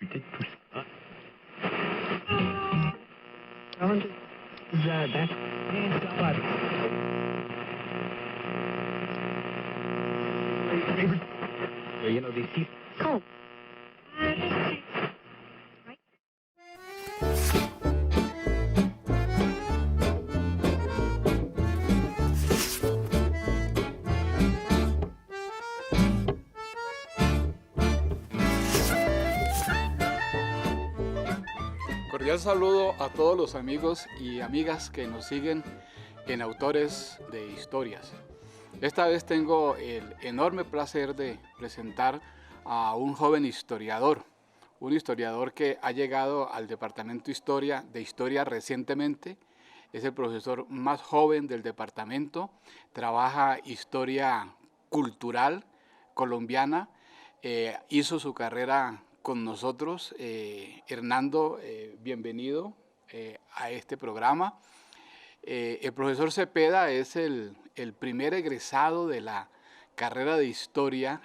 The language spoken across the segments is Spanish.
Peut-être tout ça. That's you know these people. Cool. Cordial saludo a todos los amigos y amigas que nos siguen en Autores de Historias. Esta vez tengo el enorme placer de presentar a un joven historiador, un historiador que ha llegado al Departamento de Historia recientemente. Es el profesor más joven del departamento, trabaja historia cultural colombiana, hizo su carrera con nosotros. Hernando, bienvenido a este programa. El profesor Cepeda es el primer egresado de la carrera de historia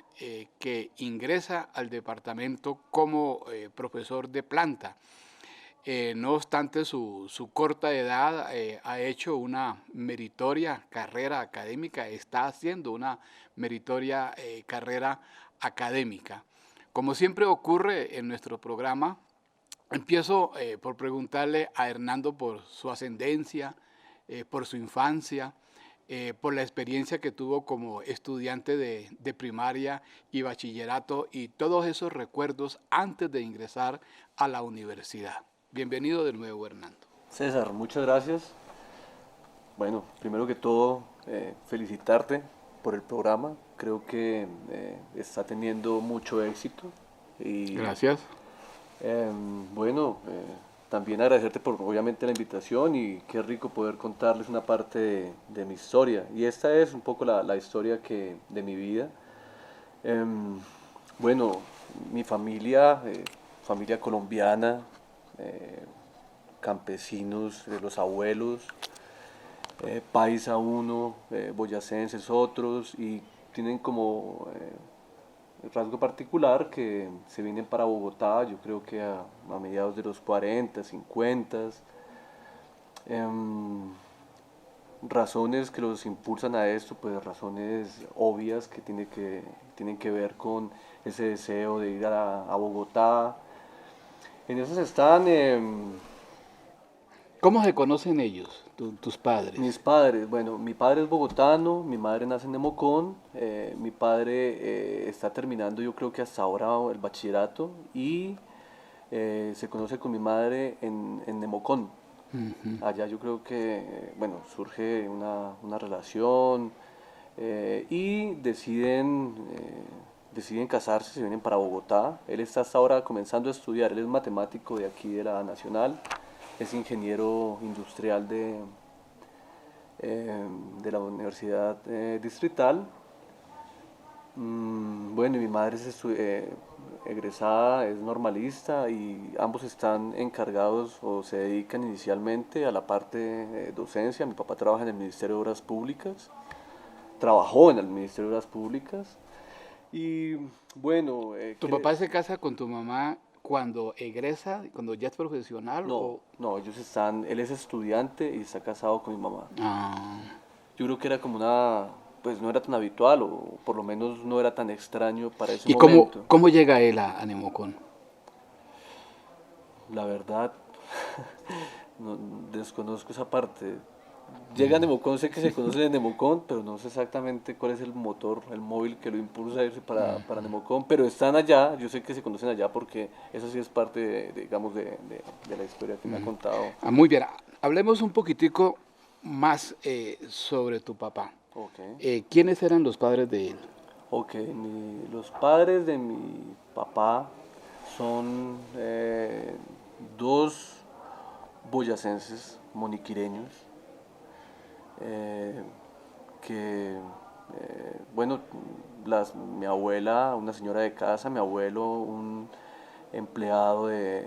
que ingresa al departamento como profesor de planta. No obstante su corta edad, ha hecho una meritoria carrera académica, está haciendo una meritoria carrera académica. Como siempre ocurre en nuestro programa, empiezo por preguntarle a Hernando por su ascendencia, por su infancia, por la experiencia que tuvo como estudiante de primaria y bachillerato y todos esos recuerdos antes de ingresar a la universidad. Bienvenido de nuevo, Hernando. César, muchas gracias. Bueno, primero que todo, felicitarte por el programa. Creo que está teniendo mucho éxito. Y, Gracias. Bueno, también agradecerte por obviamente la invitación y qué rico poder contarles una parte de mi historia. Y esta es un poco la historia de mi vida. Bueno, mi familia, familia colombiana, campesinos, los abuelos, paisa uno, boyacenses otros, y tienen como el rasgo particular que se vienen para Bogotá, yo creo que a mediados de los 40, 50. Razones que los impulsan a esto, pues razones obvias que tienen que ver con ese deseo de ir a Bogotá. En esas están ¿Cómo se conocen ellos, tus padres? mis padres. Bueno, mi padre es bogotano, mi madre nace en Nemocón, mi padre está terminando yo creo que hasta ahora el bachillerato y se conoce con mi madre en Nemocón. Allá yo creo que, bueno, surge una relación y deciden casarse, se vienen para Bogotá. Él está hasta ahora comenzando a estudiar, él es matemático de aquí de la Nacional, es ingeniero industrial de la Universidad Distrital. Bueno, y mi madre es egresada, es normalista y ambos están encargados o se dedican inicialmente a la parte de docencia. Mi papá trabaja en el Ministerio de Obras Públicas, trabajó en el Ministerio de Obras Públicas y bueno... ¿Tu papá se casa con tu mamá cuando egresa, cuando ya es profesional? No, no, él es estudiante y está casado con mi mamá. Ah. Yo creo que era como pues no era tan habitual o por lo menos no era tan extraño para ese ¿Y momento. cómo llega él a Nemocón? La verdad, no, desconozco esa parte. Llega a Nemocón, sé que se conoce de Nemocón, pero no sé exactamente cuál es el motor, el móvil que lo impulsa a irse para Nemocón, pero están allá, yo sé que se conocen allá porque eso sí es parte, digamos, de la historia que me ha contado. Muy bien, hablemos un poquitico más sobre tu papá. Okay. ¿Quiénes eran los padres de él? Ok, los padres de mi papá son dos boyacenses moniquireños que, bueno, mi abuela, una señora de casa, mi abuelo, un empleado de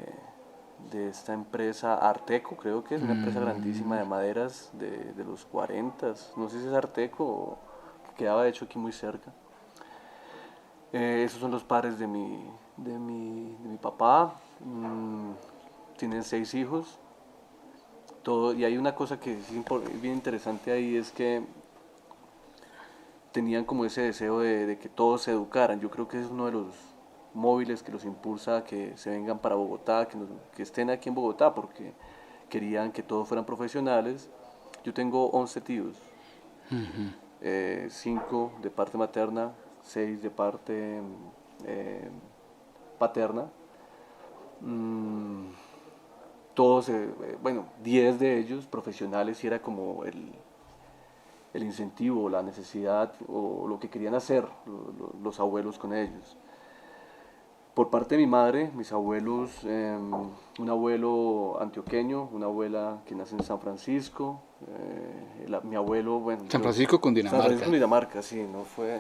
esta empresa Arteco, creo que es una empresa grandísima de maderas de los 40, no sé si es Arteco o que quedaba de hecho aquí muy cerca. Esos son los padres de mi papá. Tienen 6 hijos. Y hay una cosa que es bien interesante ahí, es que tenían como ese deseo de que todos se educaran. Yo creo que es uno de los móviles que los impulsa a que se vengan para Bogotá, que estén aquí en Bogotá, porque querían que todos fueran profesionales. Yo tengo 11 tíos, 5 de parte materna, 6 de parte paterna. Todos, bueno, 10 de ellos profesionales, y era como el incentivo, la necesidad o lo que querían hacer los abuelos con ellos. Por parte de mi madre, mis abuelos, un abuelo antioqueño, una abuela que nace en San Francisco, mi abuelo, bueno... San Francisco, San Cundinamarca. Francisco, Cundinamarca, sí, no fue...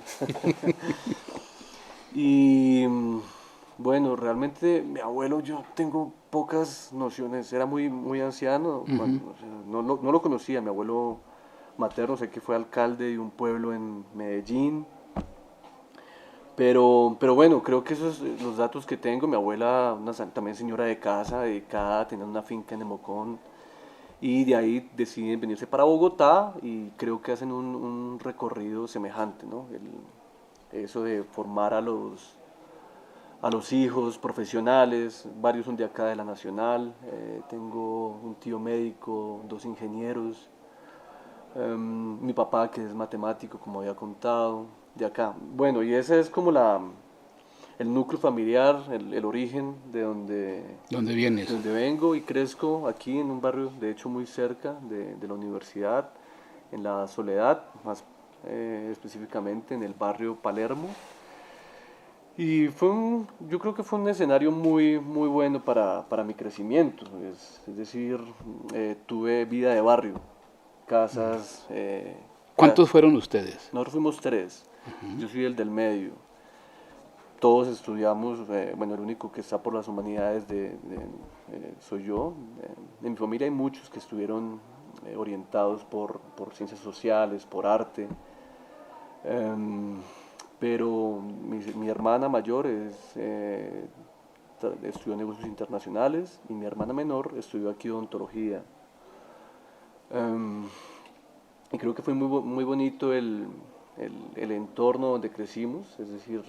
Y bueno, realmente mi abuelo, yo tengo pocas nociones, era muy anciano, o sea, no lo conocía. Mi abuelo materno, sé que fue alcalde de un pueblo en Medellín, pero bueno, creo que esos son los datos que tengo. Mi abuela, también señora de casa, dedicada, tenía una finca en Nemocón, y de ahí deciden venirse para Bogotá, y creo que hacen un recorrido semejante, ¿no? Eso de formar a los hijos profesionales. Varios son de acá de la Nacional. Tengo un tío médico, 2 ingenieros, mi papá, que es matemático, como había contado, de acá. Bueno, y ese es como el núcleo familiar, el origen ¿Dónde vienes? de donde vengo, y crezco aquí en un barrio, de hecho, muy cerca de la universidad, en La Soledad, más específicamente en el barrio Palermo. Y yo creo que fue un escenario muy bueno para mi crecimiento. Es decir, tuve vida de barrio, casas. ¿Cuántos fueron ustedes? Nosotros fuimos 3. Yo soy el del medio. Todos estudiamos, bueno, el único que está por las humanidades soy yo. En mi familia hay muchos que estuvieron orientados por ciencias sociales, por arte. Pero mi hermana mayor estudió negocios internacionales, y mi hermana menor estudió aquí odontología. Y creo que fue muy bonito el entorno donde crecimos. Es decir,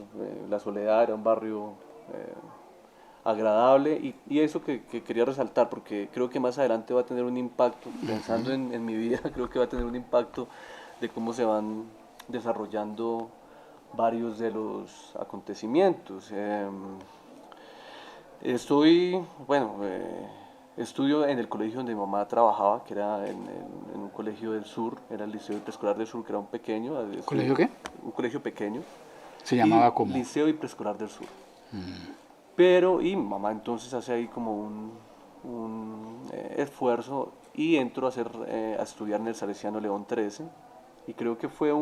La Soledad era un barrio agradable, y eso que quería resaltar, porque creo que más adelante va a tener un impacto, pensando en mi vida, creo que va a tener un impacto de cómo se van desarrollando varios de los acontecimientos. Bueno, estudio en el colegio donde mi mamá trabajaba, que era en un colegio del sur, era el Liceo y Preescolar del Sur, que era un pequeño. ¿Colegio qué? Un colegio pequeño. ¿Se llamaba Y cómo? Liceo y Preescolar del Sur. Y mi mamá entonces hace ahí como un esfuerzo, y entro a estudiar en el Salesiano León 13, y creo que fue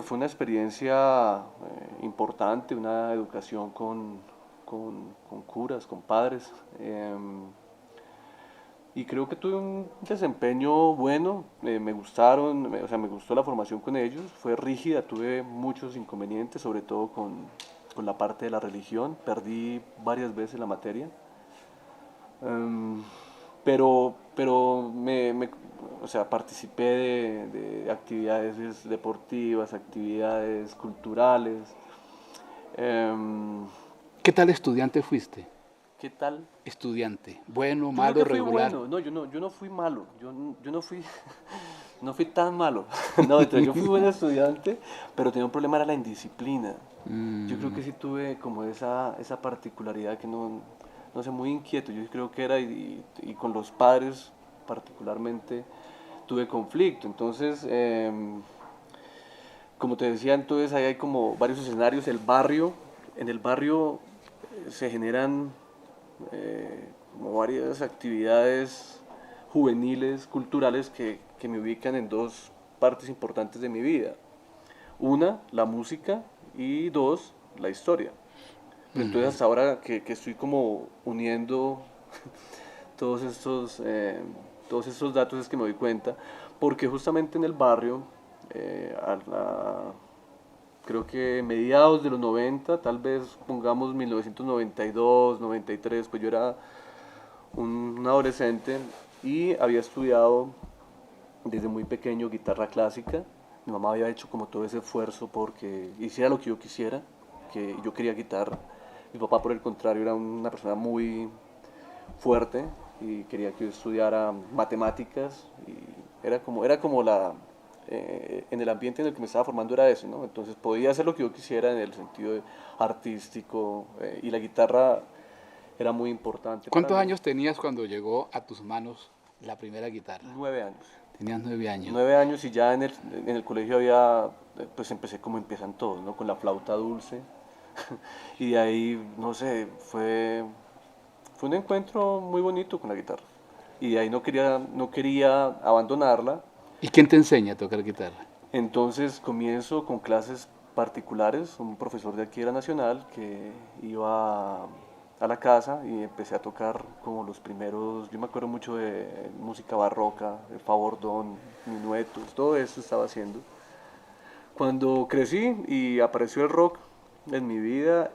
fue una experiencia importante, una educación con curas, con padres. Y creo que tuve un desempeño bueno. Me gustaron, o sea, me gustó la formación con ellos. Fue rígida, tuve muchos inconvenientes, sobre todo con la parte de la religión. Perdí varias veces la materia. Pero o sea, participé de actividades deportivas, actividades culturales. ¿Qué tal estudiante fuiste? ¿Qué tal? Estudiante, bueno, Yo creo malo, que fui regular. bueno. No, yo no fui malo. Yo no fui, no fui tan malo. No, entonces yo fui buen estudiante, pero tenía un problema, era la indisciplina. Yo creo que sí tuve como esa particularidad, que no sé, muy inquieto. Yo creo que era, y con los padres particularmente tuve conflicto. Entonces, como te decía, entonces ahí hay como varios escenarios. En el barrio se generan como varias actividades juveniles, culturales, que me ubican en 2 partes importantes de mi vida. Una, la música, y 2, la historia. Entonces hasta ahora que estoy como uniendo todos estos datos, es que me doy cuenta, porque justamente en el barrio, creo que mediados de los 90, tal vez pongamos 1992, 93, pues yo era un adolescente y había estudiado desde muy pequeño guitarra clásica. Mi mamá había hecho como todo ese esfuerzo porque hiciera lo que yo quisiera, que yo quería guitarra. Mi papá, por el contrario, era una persona muy fuerte y quería que yo estudiara matemáticas y era como en el ambiente en el que me estaba formando era eso, ¿no? Entonces podía hacer lo que yo quisiera en el sentido artístico y la guitarra era muy importante para ¿Cuántos mí. años tenías cuando llegó a tus manos la primera guitarra? 9 años. Tenías 9 años. 9 años y ya en el colegio había, pues empecé como empiezan todos, ¿no? Con la flauta dulce. Y de ahí, no sé, fue un encuentro muy bonito con la guitarra. Y de ahí no quería abandonarla. ¿Y quién te enseña a tocar guitarra? Entonces comienzo con clases particulares, un profesor de aquí de la Nacional que iba a la casa y empecé a tocar como los primeros, yo me acuerdo mucho de música barroca, de favordón, minuetos, todo eso estaba haciendo. Cuando crecí y apareció el rock en mi vida,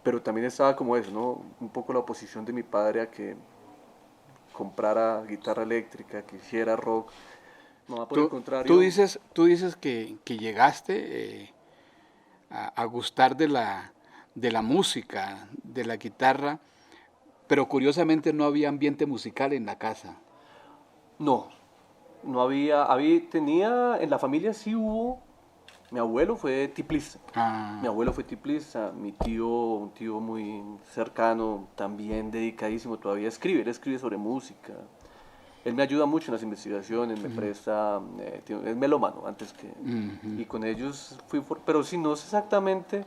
pero también estaba como eso, ¿no? Un poco la oposición de mi padre a que comprara guitarra eléctrica, que hiciera rock. Mamá, por el Tú, contrario, tú dices que llegaste a gustar de la música, de la guitarra, pero curiosamente no había ambiente musical en la casa. no, no tenía, en la familia sí hubo, mi abuelo fue tiplista. Ah, Mi abuelo fue tiplista, mi tío, un tío muy cercano, también dedicadísimo, todavía escribe, él escribe sobre música. Él me ayuda mucho en las investigaciones, me presta, es melómano antes que... ujú. Y con ellos pero si no sé exactamente,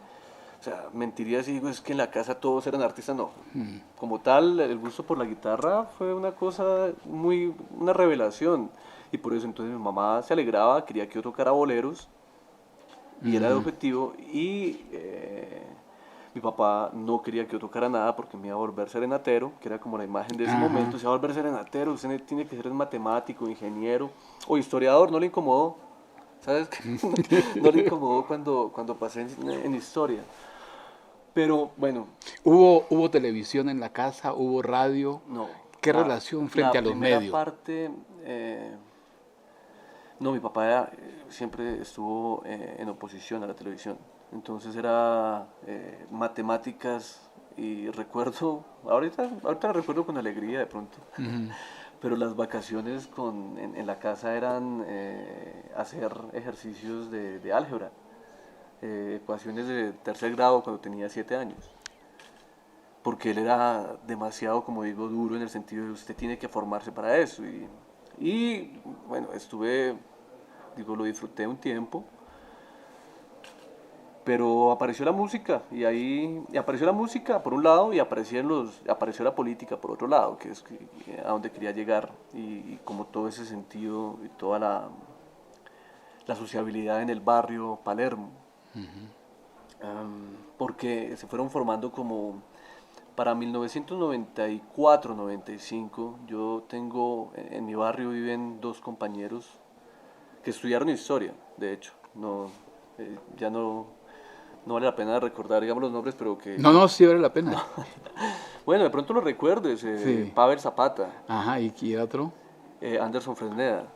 o sea, mentiría si digo es que en la casa todos eran artistas, no. Como tal, el gusto por la guitarra fue una cosa una revelación. Y por eso entonces mi mamá se alegraba, quería que yo tocara boleros, y era el objetivo, y mi papá no quería que yo tocara nada porque me iba a volver serenatero, que era como la imagen de ese Ajá. momento. Se va a volver serenatero, usted tiene que ser matemático, ingeniero o historiador. No le incomodó, ¿sabes? No le incomodó cuando pasé en historia. Pero bueno, ¿Hubo televisión en la casa? ¿Hubo radio? no. ¿Qué relación frente La a los primera medios? parte, no, mi papá siempre estuvo en oposición a la televisión. Entonces era matemáticas y recuerdo, ahorita la recuerdo con alegría de pronto, pero las vacaciones en la casa eran hacer ejercicios de álgebra, ecuaciones de tercer grado cuando tenía 7 años. Porque él era demasiado, como digo, duro en el sentido de usted tiene que formarse para eso. Y bueno, lo disfruté un tiempo, pero apareció la música y apareció la música por un lado y apareció la política por otro lado, que es a donde quería llegar y como todo ese sentido y toda la sociabilidad en el barrio Palermo. Porque se fueron formando como para 1994-95. Yo tengo, en mi barrio viven dos compañeros que estudiaron historia, de hecho. No, ya no vale la pena recordar, digamos, los nombres, pero que... No, no, sí vale la pena. Bueno, de pronto los recuerdes, Sí. Pavel Zapata, Ajá, ¿y otro? Anderson Fresneda.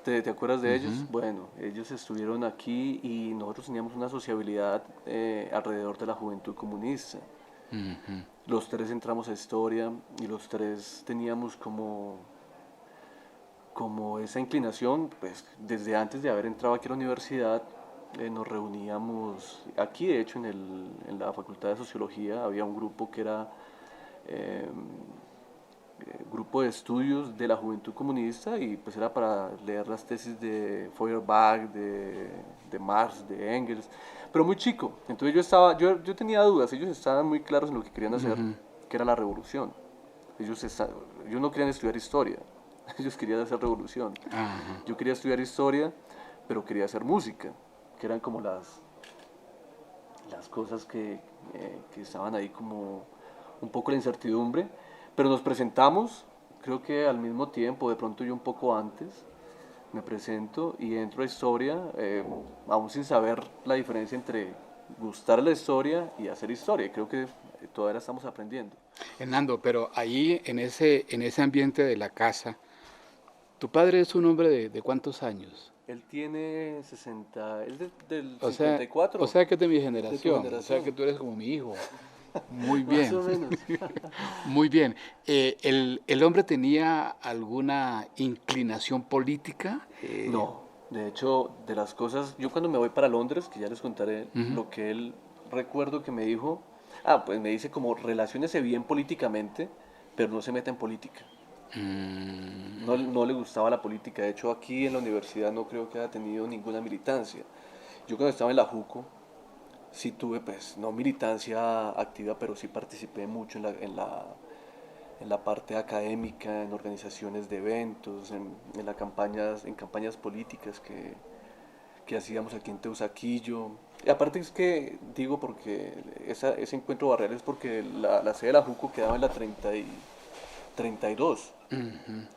¿Te acuerdas de ellos? Bueno, ellos estuvieron aquí y nosotros teníamos una sociabilidad alrededor de la juventud comunista. Los tres entramos a historia y los tres teníamos como esa inclinación, pues desde antes de haber entrado aquí a la universidad, nos reuníamos aquí, de hecho, en la Facultad de Sociología había un grupo que era eh, grupo de estudios de la juventud comunista y pues era para leer las tesis de Feuerbach, de Marx, de Engels, pero muy chico. Entonces yo tenía dudas, ellos estaban muy claros en lo que querían hacer, que era la revolución. Ellos no querían estudiar historia, ellos querían hacer revolución. Ajá. Yo quería estudiar historia, pero quería hacer música, que eran como las cosas que estaban ahí como un poco la incertidumbre, pero nos presentamos, creo que al mismo tiempo, de pronto yo un poco antes, me presento y entro a historia, aún sin saber la diferencia entre gustar la historia y hacer historia. Creo que todavía la estamos aprendiendo. Hernando, pero ahí en ese ambiente de la casa, ¿tu padre es un hombre de cuántos años? Él tiene 60, él del O sea, 54. o sea que es de mi De tu generación, o sea generación. que tú eres como mi hijo. Muy Más bien. o menos. Muy bien. ¿El hombre tenía alguna inclinación política? No, de hecho, de las cosas, yo cuando me voy para Londres, que ya les contaré, lo que él recuerdo que me dijo, pues me dice como relaciónese bien políticamente, pero no se meta en política. No le gustaba la política, de hecho aquí en la universidad no creo que haya tenido ninguna militancia. Yo cuando estaba en la JUCO, sí tuve, pues, no militancia activa, pero sí participé mucho en la parte académica, en organizaciones de eventos, en campañas políticas que hacíamos aquí en Teusaquillo. Y aparte es que digo porque ese encuentro barrial es porque la sede de la JUCO quedaba en la 32.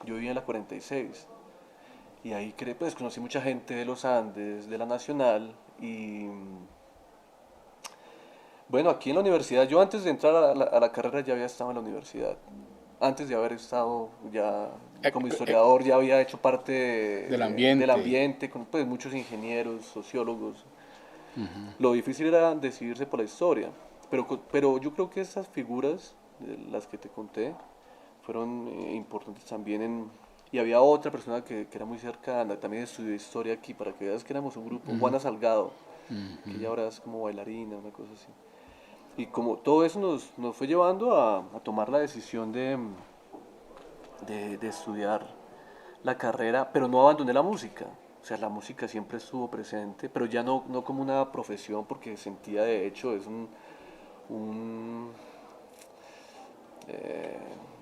Yo vivía en la 46. Y ahí pues, conocí mucha gente de los Andes, de la Nacional y bueno, aquí en la universidad, yo antes de entrar a la carrera ya había estado en la universidad. Antes de haber estado ya como historiador, ya había hecho parte del ambiente con pues, muchos ingenieros, sociólogos. Lo difícil era decidirse por la historia. Pero yo creo que esas figuras, las que te conté, fueron importantes también y había otra persona que era muy cercana, también estudió historia aquí, para que veas que éramos un grupo, Juana Salgado, que ella ahora es como bailarina, una cosa así. Y como todo eso nos fue llevando a tomar la decisión de estudiar la carrera, pero no abandoné la música. O sea, la música siempre estuvo presente, pero ya no como una profesión, porque sentía de hecho, es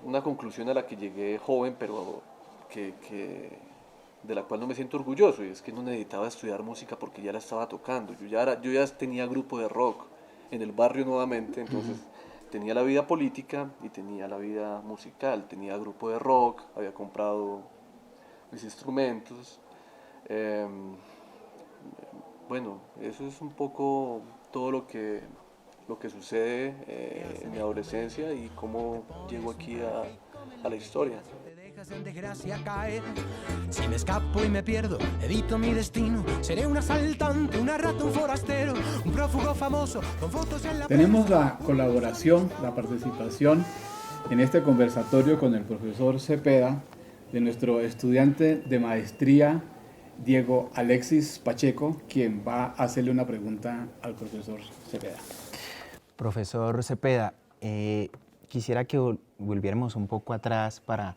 una conclusión a la que llegué joven, pero de la cual no me siento orgulloso, y es que no necesitaba estudiar música porque ya la estaba tocando. Yo ya tenía grupo de rock en el barrio nuevamente, entonces tenía la vida política y tenía la vida musical, tenía grupo de rock, había comprado mis instrumentos. Bueno, eso es un poco todo lo que sucede en mi adolescencia y cómo llego aquí a la historia. En desgracia caer. Si me escapo y me pierdo, evito mi destino. Seré un asaltante, una rata, un forastero, un prófugo famoso con fotos en la... Tenemos la colaboración, la participación en este conversatorio con el profesor Cepeda, de nuestro estudiante de maestría, Diego Alexis Pacheco, quien va a hacerle una pregunta al profesor Cepeda. Profesor Cepeda, quisiera que volviéramos un poco atrás para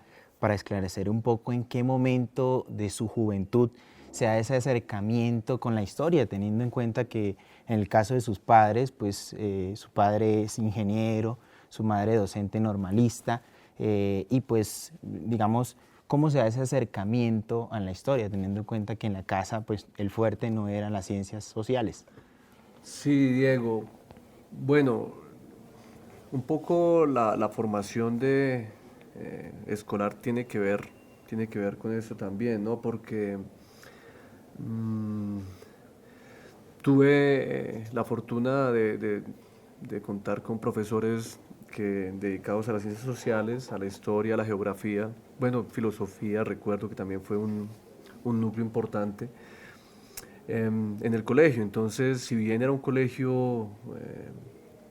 esclarecer un poco en qué momento de su juventud se da ese acercamiento con la historia, teniendo en cuenta que en el caso de sus padres, pues su padre es ingeniero, su madre docente normalista, y pues digamos, ¿cómo se da ese acercamiento a la historia, teniendo en cuenta que en la casa pues el fuerte no eran las ciencias sociales? Sí, Diego. Bueno, un poco la formación escolar tiene que ver con eso también, ¿no? Porque tuve la fortuna de contar con profesores dedicados a las ciencias sociales, a la historia, a la geografía, bueno, filosofía, recuerdo que también fue un núcleo importante en el colegio. Entonces, si bien era un colegio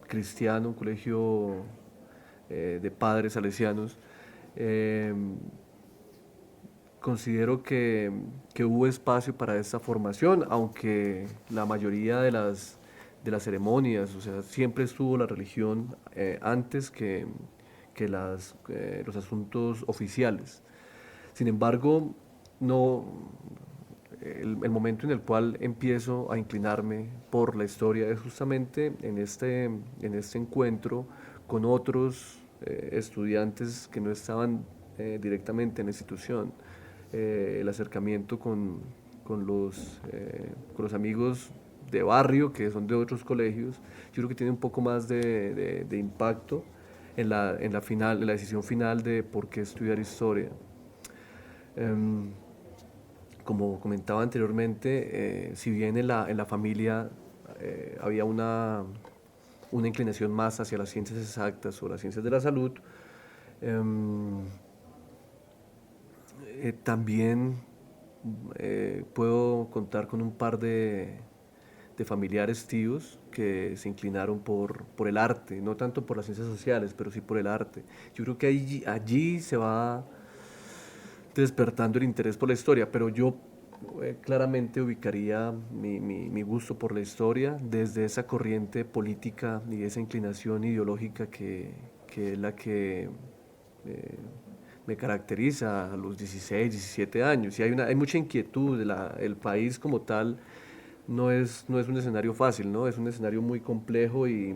cristiano, un colegio de padres salesianos, considero que hubo espacio para esta formación, aunque la mayoría de las ceremonias, o sea, siempre estuvo la religión antes que los asuntos oficiales. Sin embargo, el momento en el cual empiezo a inclinarme por la historia es justamente en este encuentro con otros estudiantes que no estaban directamente en la institución. El acercamiento con los amigos de barrio que son de otros colegios, yo creo que tiene un poco más de impacto en la decisión final de por qué estudiar historia. como comentaba anteriormente, si bien en la familia había una inclinación más hacia las ciencias exactas o las ciencias de la salud, también puedo contar con un par de familiares tíos que se inclinaron por el arte, no tanto por las ciencias sociales, pero sí por el arte. Yo creo que allí se va despertando el interés por la historia, pero yo claramente ubicaría mi gusto por la historia desde esa corriente política y esa inclinación ideológica que es la que me caracteriza a los 16, 17 años. Y hay mucha inquietud, el país como tal no es un escenario fácil, ¿no? Es un escenario muy complejo y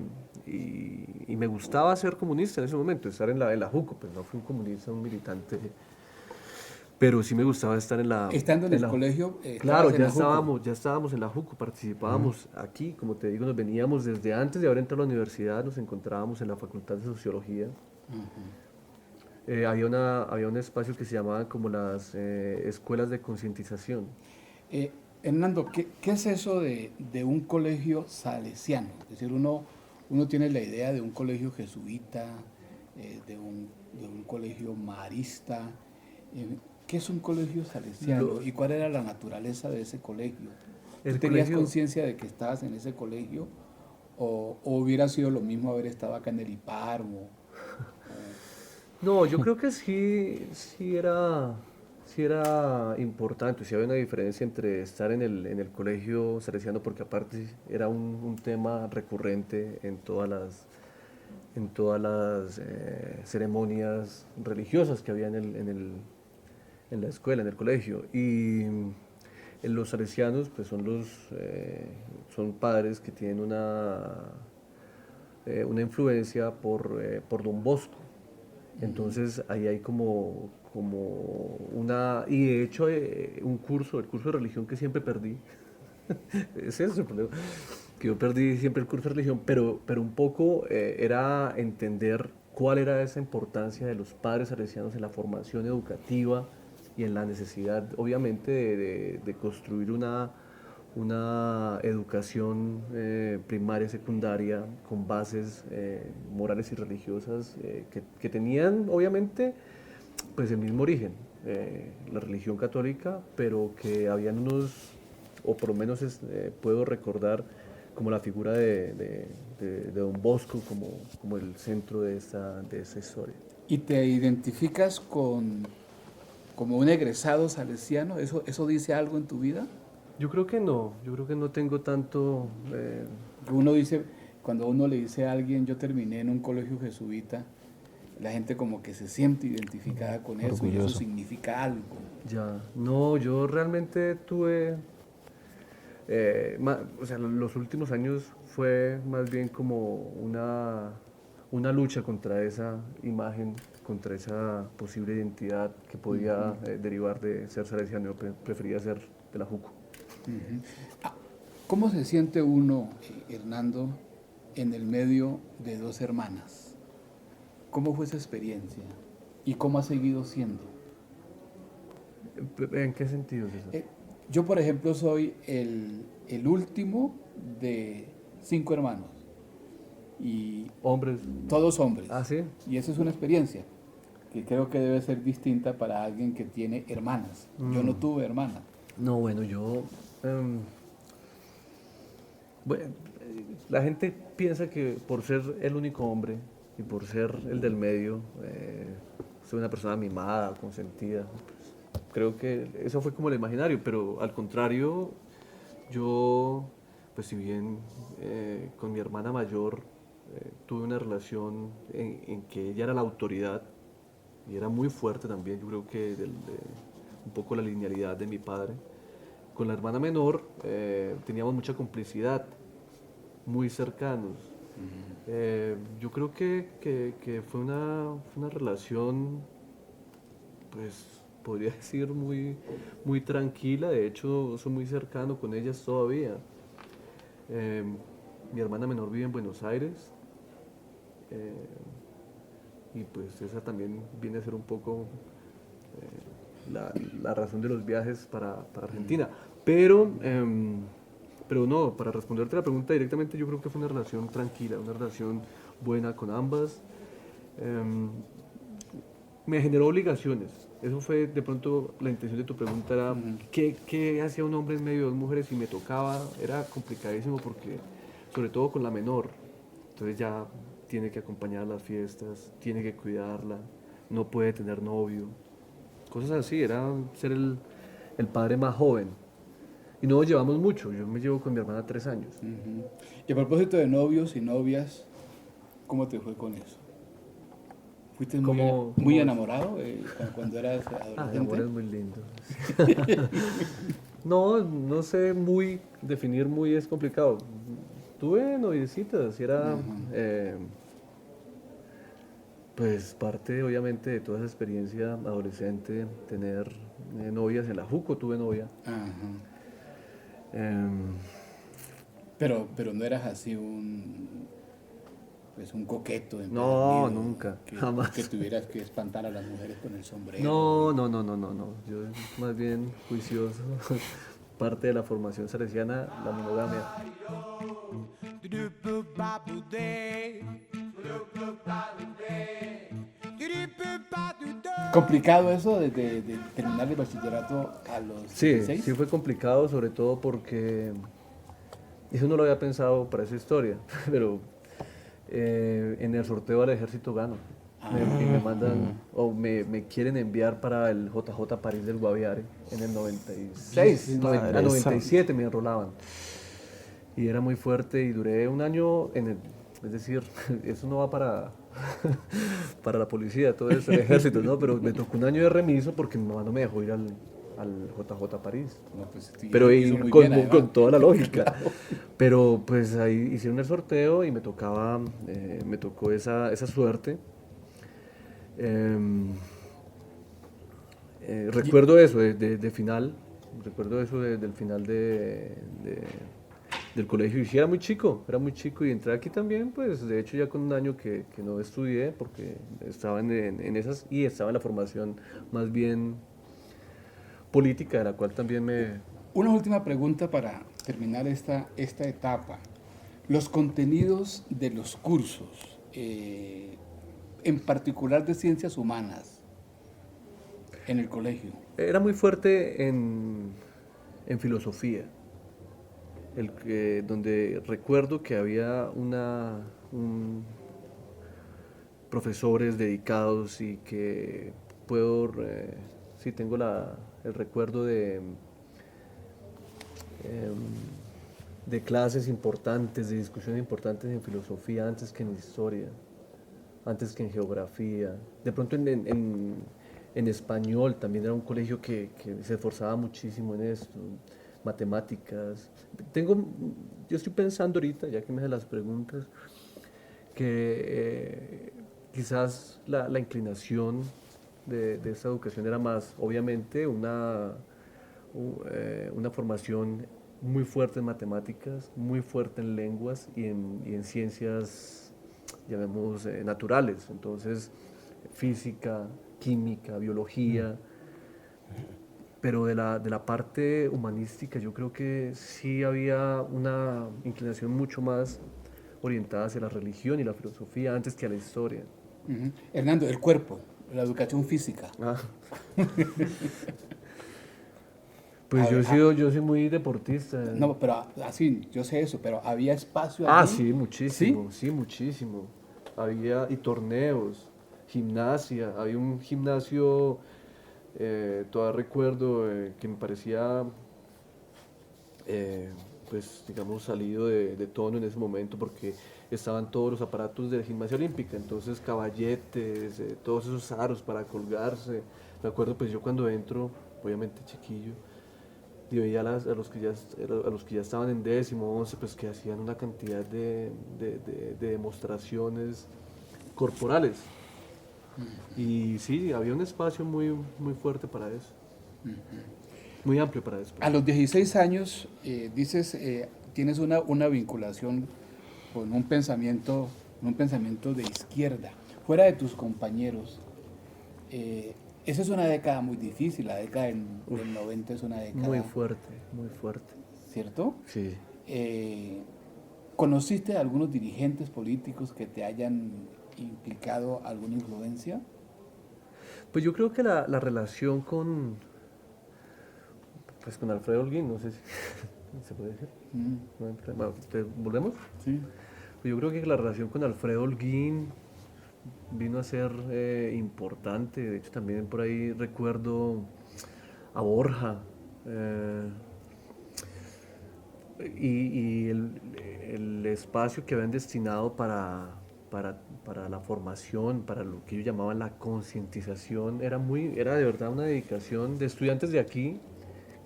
me gustaba ser comunista en ese momento, estar en la JUCO, pues no fui un comunista, un militante, pero sí me gustaba estar en la... Estando en el la- colegio, Claro, estabas en la JUCO. ya estábamos en la JUCO, participábamos aquí, como te digo, nos veníamos desde antes de haber entrado a la universidad, nos encontrábamos en la Facultad de Sociología. Había un espacio que se llamaba como las escuelas de concientización. Hernando, ¿qué es eso de un colegio salesiano? Es decir, uno tiene la idea de un colegio jesuita, de un colegio marista. ¿Qué es un colegio salesiano y cuál era la naturaleza de ese colegio? ¿Tú tenías conciencia de que estabas en ese colegio o hubiera sido lo mismo haber estado acá en el IPAR? No, yo creo que sí era importante, sí había una diferencia entre estar en el colegio salesiano, porque aparte era un tema recurrente en todas las ceremonias religiosas que había en la escuela, en el colegio. Y los salesianos pues son padres que tienen una influencia por Don Bosco. Entonces ahí hay como y de hecho el curso de religión que siempre perdí, es eso el problema, que yo perdí siempre el curso de religión, pero un poco era entender cuál era esa importancia de los padres salesianos en la formación educativa y en la necesidad obviamente de construir una educación primaria, secundaria, con bases morales y religiosas que tenían, obviamente, pues el mismo origen, la religión católica, pero que habían o por lo menos puedo recordar como la figura de Don Bosco como el centro de esa historia. ¿Y te identificas como un egresado salesiano? ¿Eso dice algo en tu vida? Yo creo que no tengo tanto... Uno dice, cuando uno le dice a alguien, yo terminé en un colegio jesuita, la gente como que se siente identificada con eso, y eso Orgulloso. significa algo. Ya, no, yo realmente tuve, o sea, los últimos años fue más bien como una lucha contra esa imagen, contra esa posible identidad que podía derivar de ser salesiano. Yo prefería ser de la JUCO. ¿Cómo se siente uno, Hernando, en el medio de dos hermanas? ¿Cómo fue esa experiencia? ¿Y cómo ha seguido siendo? ¿En qué sentido es eso? Yo, por ejemplo, soy el último de 5 hermanos. Y Hombres. todos hombres. Ah, ¿sí? Y esa es una experiencia que creo que debe ser distinta para alguien que tiene hermanas. Yo no tuve hermana. No, bueno, bueno, la gente piensa que por ser el único hombre y por ser el del medio, soy una persona mimada, consentida. Pues, creo que eso fue como el imaginario, pero al contrario, yo, pues si bien con mi hermana mayor tuve una relación en que ella era la autoridad y era muy fuerte también, yo creo que un poco la linealidad de mi padre. Con la hermana menor teníamos mucha complicidad, muy cercanos. Yo creo que fue una relación, pues podría decir muy, muy tranquila. De hecho, soy muy cercano con ellas todavía. Mi hermana menor vive en Buenos Aires. Y pues esa también viene a ser un poco la razón de los viajes para Argentina. Pero no, para responderte la pregunta directamente, yo creo que fue una relación tranquila, una relación buena con ambas. Me generó obligaciones. Eso fue de pronto la intención de tu pregunta, era ¿qué hacía un hombre en medio de dos mujeres? Y me tocaba, era complicadísimo porque, sobre todo con la menor, entonces ya tiene que acompañar a las fiestas, tiene que cuidarla, no puede tener novio, cosas así, era ser el padre más joven. Y no nos llevamos mucho, yo me llevo con mi hermana 3 años. Y a propósito de novios y novias, ¿cómo te fue con eso? ¿Fuiste muy enamorado cuando eras adolescente? El amor es muy lindo. No sé definir muy es complicado. Tuve noviecitas y era pues parte obviamente de toda esa experiencia adolescente, tener novias. En la JUCO tuve novia. Pero no eras así un coqueto. No, nunca, jamás. Que tuvieras que espantar a las mujeres con el sombrero. No. Yo más bien juicioso. Parte de la formación salesiana, la monogamia. ¿Complicado eso de terminar el bachillerato a los 16? Sí fue complicado, sobre todo porque eso no lo había pensado para esa historia, pero en el sorteo al ejército gano. Me mandan, o me quieren enviar para el JJ París del Guaviare en el 96, 97 me enrolaban. Y era muy fuerte y duré un año es decir, eso no va para la policía, todo eso, el ejército, ¿no? Pero me tocó un año de remiso porque mi mamá no me dejó ir al JJ París. No, pues, pero con toda la lógica. Claro. Pero pues ahí hicieron el sorteo y me tocó esa suerte. Recuerdo eso de final, recuerdo eso del final del colegio. Y sí, era muy chico y entré aquí también, pues de hecho ya con un año que no estudié porque estaba en esas y estaba en la formación más bien política, de la cual también Una última pregunta para terminar esta etapa. Los contenidos de los cursos, en particular de ciencias humanas, en el colegio. Era muy fuerte en filosofía, donde recuerdo que había profesores dedicados y que tengo el recuerdo de clases importantes, de discusiones importantes en filosofía antes que en historia, antes que en geografía. De pronto en español también era un colegio que se esforzaba muchísimo en esto, matemáticas. Yo estoy pensando ahorita, ya que me hacen las preguntas, que quizás la inclinación de esta educación era más, obviamente, una formación muy fuerte en matemáticas, muy fuerte en lenguas y en ciencias, llamemos, naturales. Entonces, física, química, biología. Pero de la parte humanística yo creo que sí había una inclinación mucho más orientada hacia la religión y la filosofía antes que a la historia. Hernando, el cuerpo, la educación física. Pues yo soy muy deportista. No, pero así, yo sé eso, pero ¿había espacio allí? Sí, muchísimo, ¿sí? Muchísimo. Había, y torneos, gimnasia, había un gimnasio, todavía recuerdo, que me parecía, pues digamos, salido de tono en ese momento porque estaban todos los aparatos de la gimnasia olímpica, entonces caballetes, todos esos aros para colgarse. Me acuerdo pues yo cuando entro, obviamente chiquillo, y veía a los que ya estaban en 10º, 11, pues que hacían una cantidad de demostraciones corporales. Y sí, había un espacio muy, muy fuerte para eso, muy amplio para eso. A los 16 años, dices, tienes una vinculación con un pensamiento de izquierda. Fuera de tus compañeros, Esa es una década muy difícil, la década del 90 es una década... Muy fuerte, muy fuerte. ¿Cierto? Sí. ¿Conociste a algunos dirigentes políticos que te hayan implicado alguna influencia? Pues yo creo que la relación pues con Alfredo Holguín, no sé si se puede decir. Bueno, ¿volvemos? Sí. Pues yo creo que la relación con Alfredo Holguín vino a ser importante. De hecho, también por ahí recuerdo a Borja. Y el espacio que habían destinado para la formación, para lo que ellos llamaban la concientización, era de verdad una dedicación de estudiantes de aquí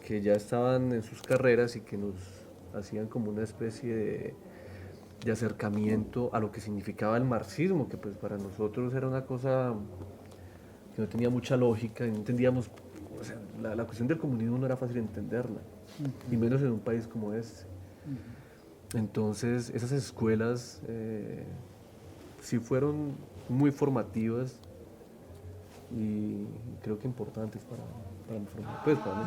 que ya estaban en sus carreras y que nos hacían como una especie de acercamiento a lo que significaba el marxismo, que pues para nosotros era una cosa que no tenía mucha lógica y no entendíamos, o sea, la cuestión del comunismo no era fácil entenderla, y menos en un país como este. Entonces, esas escuelas sí fueron muy formativas y creo que importantes para mi formación, pues para mí.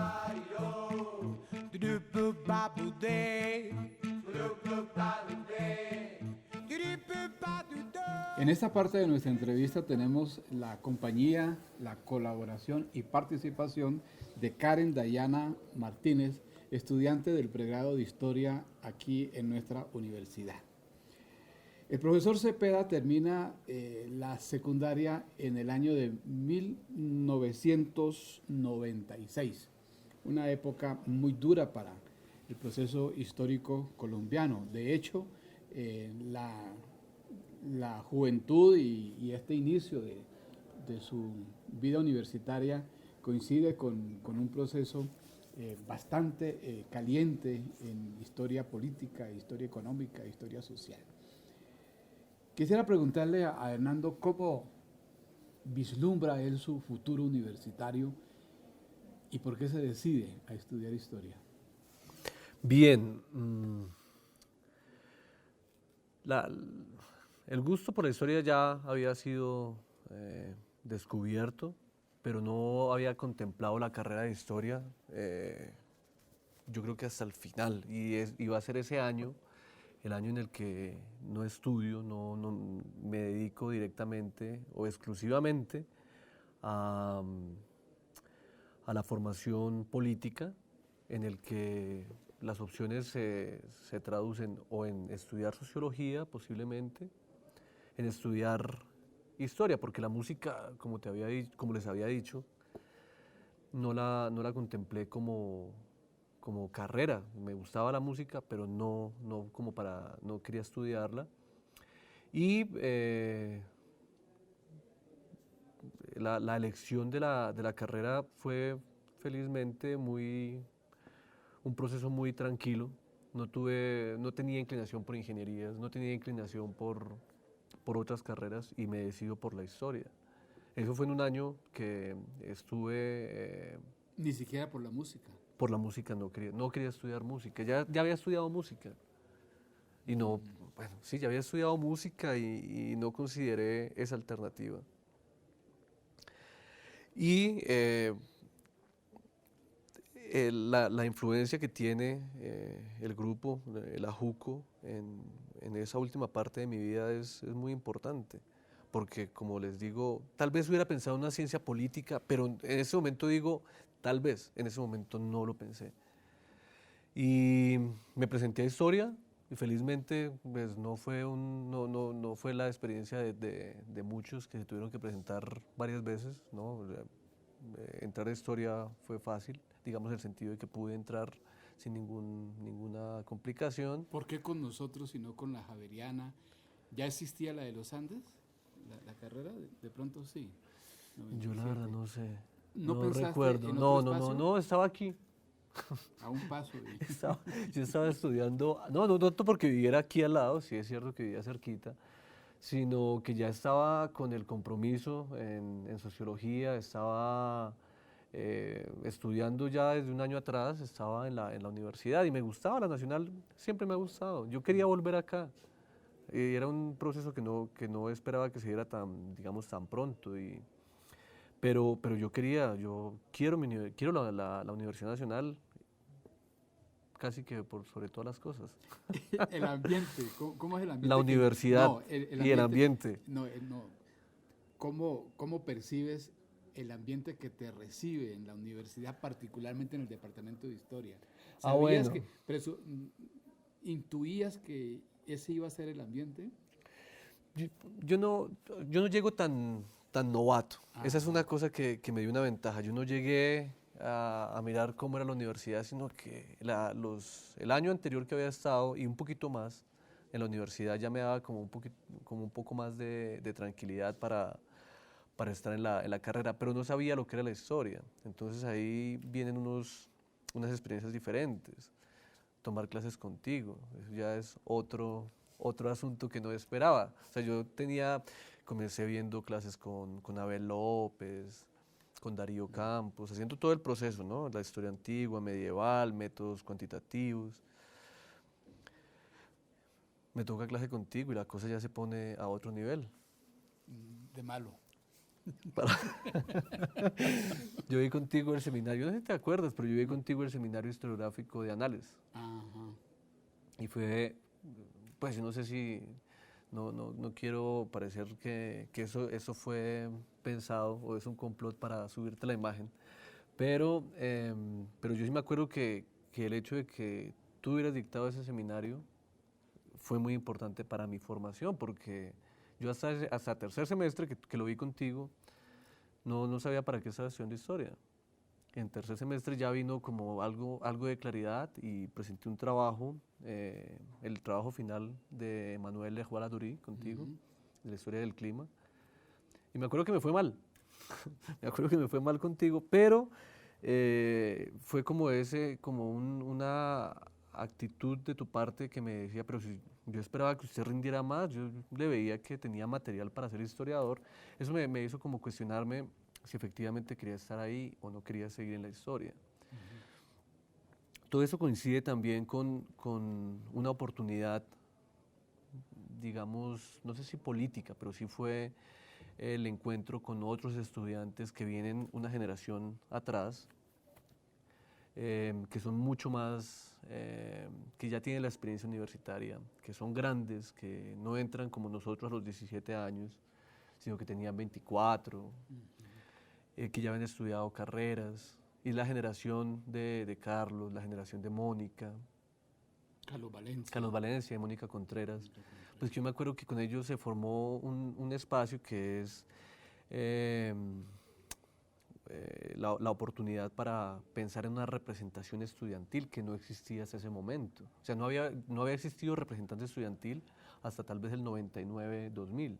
En esta parte de nuestra entrevista tenemos la compañía, la colaboración y participación de Karen Dayana Martínez, estudiante del pregrado de Historia aquí en nuestra universidad. El profesor Cepeda termina la secundaria en el año de 1996, una época muy dura para el proceso histórico colombiano. De hecho, la juventud y este inicio de su vida universitaria coincide con un proceso bastante caliente en historia política, historia económica, historia social. Quisiera preguntarle a Hernando cómo vislumbra él su futuro universitario y por qué se decide a estudiar historia. Bien, el gusto por la historia ya había sido descubierto, pero no había contemplado la carrera de historia, yo creo que hasta el final, y iba a ser ese año, el año en el que no estudio, no me dedico directamente o exclusivamente a la formación política, en el que las opciones se traducen o en estudiar sociología posiblemente, en estudiar historia, porque la música, como les había dicho, no la contemplé como carrera. Me gustaba la música, pero no quería estudiarla. Y la elección de la carrera fue felizmente un proceso muy tranquilo. No tenía inclinación por ingenierías, no tenía inclinación por otras carreras y me decido por la historia. Eso fue en un año que estuve... Ni siquiera por la música. Por la música no quería estudiar música, ya había estudiado música. Y ya había estudiado música y no consideré esa alternativa. Y la influencia que tiene el grupo, la JUCO, en esa última parte de mi vida es muy importante, porque como les digo, tal vez hubiera pensado en una ciencia política, pero en ese momento digo, tal vez, en ese momento no lo pensé. Y me presenté a historia y felizmente pues, no fue la experiencia de muchos que se tuvieron que presentar varias veces, ¿no? Entrar a historia fue fácil, digamos en el sentido de que pude entrar sin ninguna complicación. ¿Por qué con nosotros y no con la Javeriana? ¿Ya existía la de los Andes? ¿La carrera? De pronto sí. 97. Yo la verdad no sé. ¿No recuerdo. en No, otro espacio? Estaba aquí. A un paso. Yo estaba estudiando, no porque viviera aquí al lado, sí es cierto que vivía cerquita, sino que ya estaba con el compromiso en sociología, estaba estudiando ya desde un año atrás, estaba en la universidad y me gustaba, la Nacional siempre me ha gustado, yo quería volver acá. Era un proceso que no esperaba que se diera tan pronto, Pero yo quiero, quiero la Universidad Nacional casi que por sobre todas las cosas. El ambiente, ¿cómo es el ambiente? La universidad No, y el ambiente. No, no. ¿Cómo percibes el ambiente que te recibe en la universidad, particularmente en el departamento de historia? ¿Sabías Bueno. intuías que ese iba a ser el ambiente? Yo no llego tan novato. Esa es una cosa que me dio una ventaja. Yo no llegué a mirar cómo era la universidad, sino que el año anterior que había estado y un poquito más en la universidad ya me daba como un poco más de tranquilidad para estar en la carrera, pero no sabía lo que era la historia. Entonces ahí vienen unas experiencias diferentes. Tomar clases contigo, eso ya es otro asunto que no esperaba. O sea, comencé viendo clases con Abel López, con Darío Campos, haciendo todo el proceso, ¿no? La historia antigua, medieval, métodos cuantitativos. Me toca clase contigo y la cosa ya se pone a otro nivel. De malo. Yo vi contigo el seminario, no sé si te acuerdas, pero yo vi contigo el seminario historiográfico de Anales. Ajá. Y fue, pues yo no sé si, no quiero parecer que eso fue pensado o es un complot para subirte la imagen, pero yo sí me acuerdo que el hecho de que tú hubieras dictado ese seminario fue muy importante para mi formación, porque yo hasta tercer semestre que lo vi contigo, no sabía para qué estaba estudiando historia. En tercer semestre ya vino como algo de claridad y presenté un trabajo, el trabajo final de Manuel de Juan contigo, de la historia del clima. Y me acuerdo que me fue mal, me acuerdo que me fue mal contigo, pero fue como una actitud de tu parte que me decía, pero si yo esperaba que usted rindiera más, yo le veía que tenía material para ser historiador. Eso me hizo como cuestionarme si efectivamente quería estar ahí o no quería seguir en la historia. Todo eso coincide también con una oportunidad, digamos, no sé si política, pero sí fue el encuentro con otros estudiantes que vienen una generación atrás, que son mucho más, que ya tienen la experiencia universitaria, que son grandes, que no entran como nosotros a los 17 años, sino que tenían 24, que ya habían estudiado carreras, y la generación de Carlos, la generación de Mónica, Carlos Valencia y Mónica Contreras. Pues yo me acuerdo que con ellos se formó un espacio que es la oportunidad para pensar en una representación estudiantil que no existía hasta ese momento. O sea, no había existido representante estudiantil hasta tal vez el 99-2000.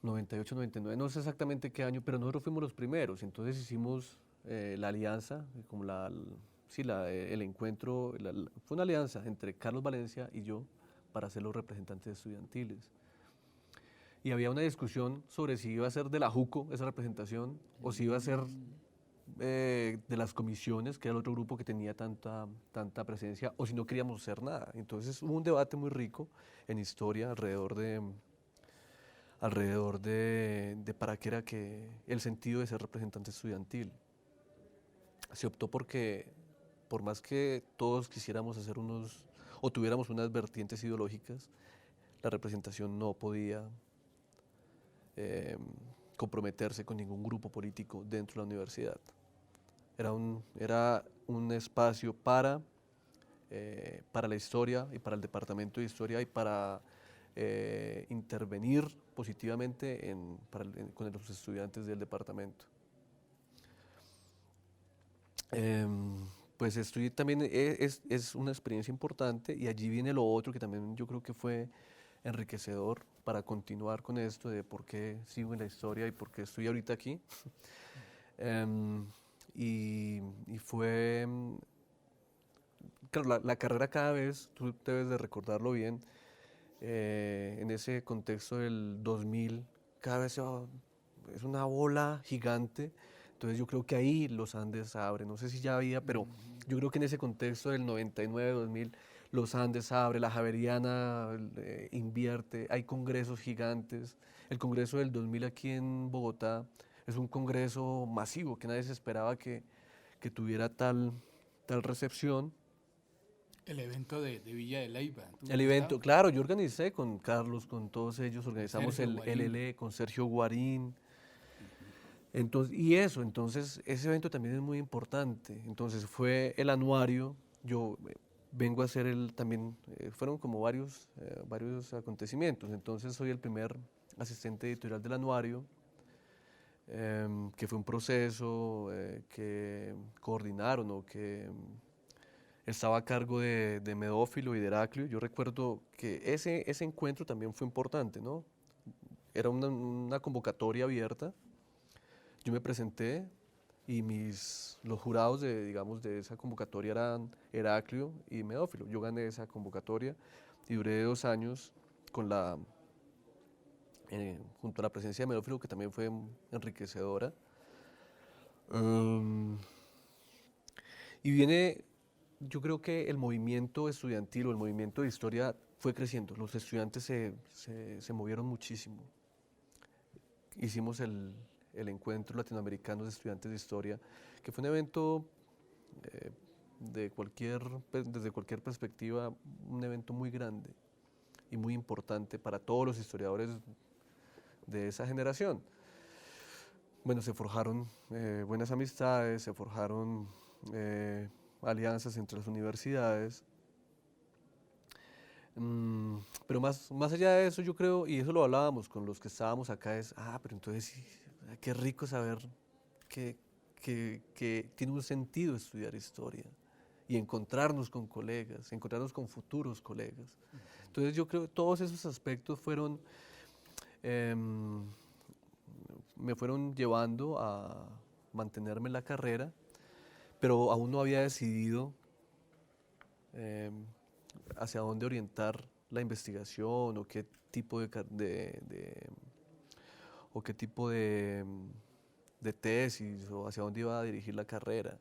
98, 99, no sé exactamente qué año, pero nosotros fuimos los primeros. Entonces hicimos la alianza, como el encuentro, fue una alianza entre Carlos Valencia y yo para ser los representantes estudiantiles. Y había una discusión sobre si iba a ser de la JUCO esa representación o si iba a ser de las comisiones, que era el otro grupo que tenía tanta presencia, o si no queríamos hacer nada. Entonces hubo un debate muy rico en historia alrededor de para qué era el sentido de ser representante estudiantil. Se optó porque, por más que todos quisiéramos hacer o tuviéramos unas vertientes ideológicas, la representación no podía comprometerse con ningún grupo político dentro de la universidad. Era un espacio para la historia y para el departamento de historia y para intervenir positivamente con los estudiantes del departamento. Pues estudiar también es una experiencia importante, y allí viene lo otro que también yo creo que fue enriquecedor para continuar con esto de por qué sigo en la historia y por qué estoy ahorita aquí. Y fue, claro, la carrera cada vez, tú debes de recordarlo bien, en ese contexto del 2000, cada vez es una bola gigante. Entonces yo creo que ahí los Andes abren, no sé si ya había, pero yo creo que en ese contexto del 99-2000 los Andes abre, la Javeriana invierte, hay congresos gigantes. El congreso del 2000 aquí en Bogotá es un congreso masivo que nadie se esperaba que tuviera tal recepción. El evento de Villa de Leyva. ¿Tú El evento, estabas? claro, yo organicé con Carlos, con todos ellos, organizamos Sergio el Guarín. LL con Sergio Guarín. Entonces, entonces ese evento también es muy importante. Entonces fue el anuario, yo vengo a hacer también, fueron como varios acontecimientos. Entonces soy el primer asistente editorial del anuario, que fue un proceso que coordinaron o que estaba a cargo de Medófilo y de Heraclio. Yo recuerdo que ese encuentro también fue importante, ¿no? Era una convocatoria abierta. Yo me presenté y los jurados digamos, de esa convocatoria eran Heraclio y Medófilo. Yo gané esa convocatoria y duré 2 años junto a la presencia de Medófilo, que también fue enriquecedora. Y yo creo que el movimiento estudiantil o el movimiento de historia fue creciendo. Los estudiantes se movieron muchísimo. Hicimos el Encuentro Latinoamericano de Estudiantes de Historia, que fue un evento desde cualquier perspectiva, un evento muy grande y muy importante para todos los historiadores de esa generación. Bueno, se forjaron buenas amistades, se forjaron alianzas entre las universidades. Pero más allá de eso, yo creo, y eso lo hablábamos con los que estábamos acá, pero entonces sí, qué rico saber que tiene un sentido estudiar historia y encontrarnos con colegas, encontrarnos con futuros colegas. Entonces yo creo que todos esos aspectos me fueron llevando a mantenerme en la carrera, pero aún no había decidido hacia dónde orientar la investigación o qué tipo de tesis o hacia dónde iba a dirigir la carrera.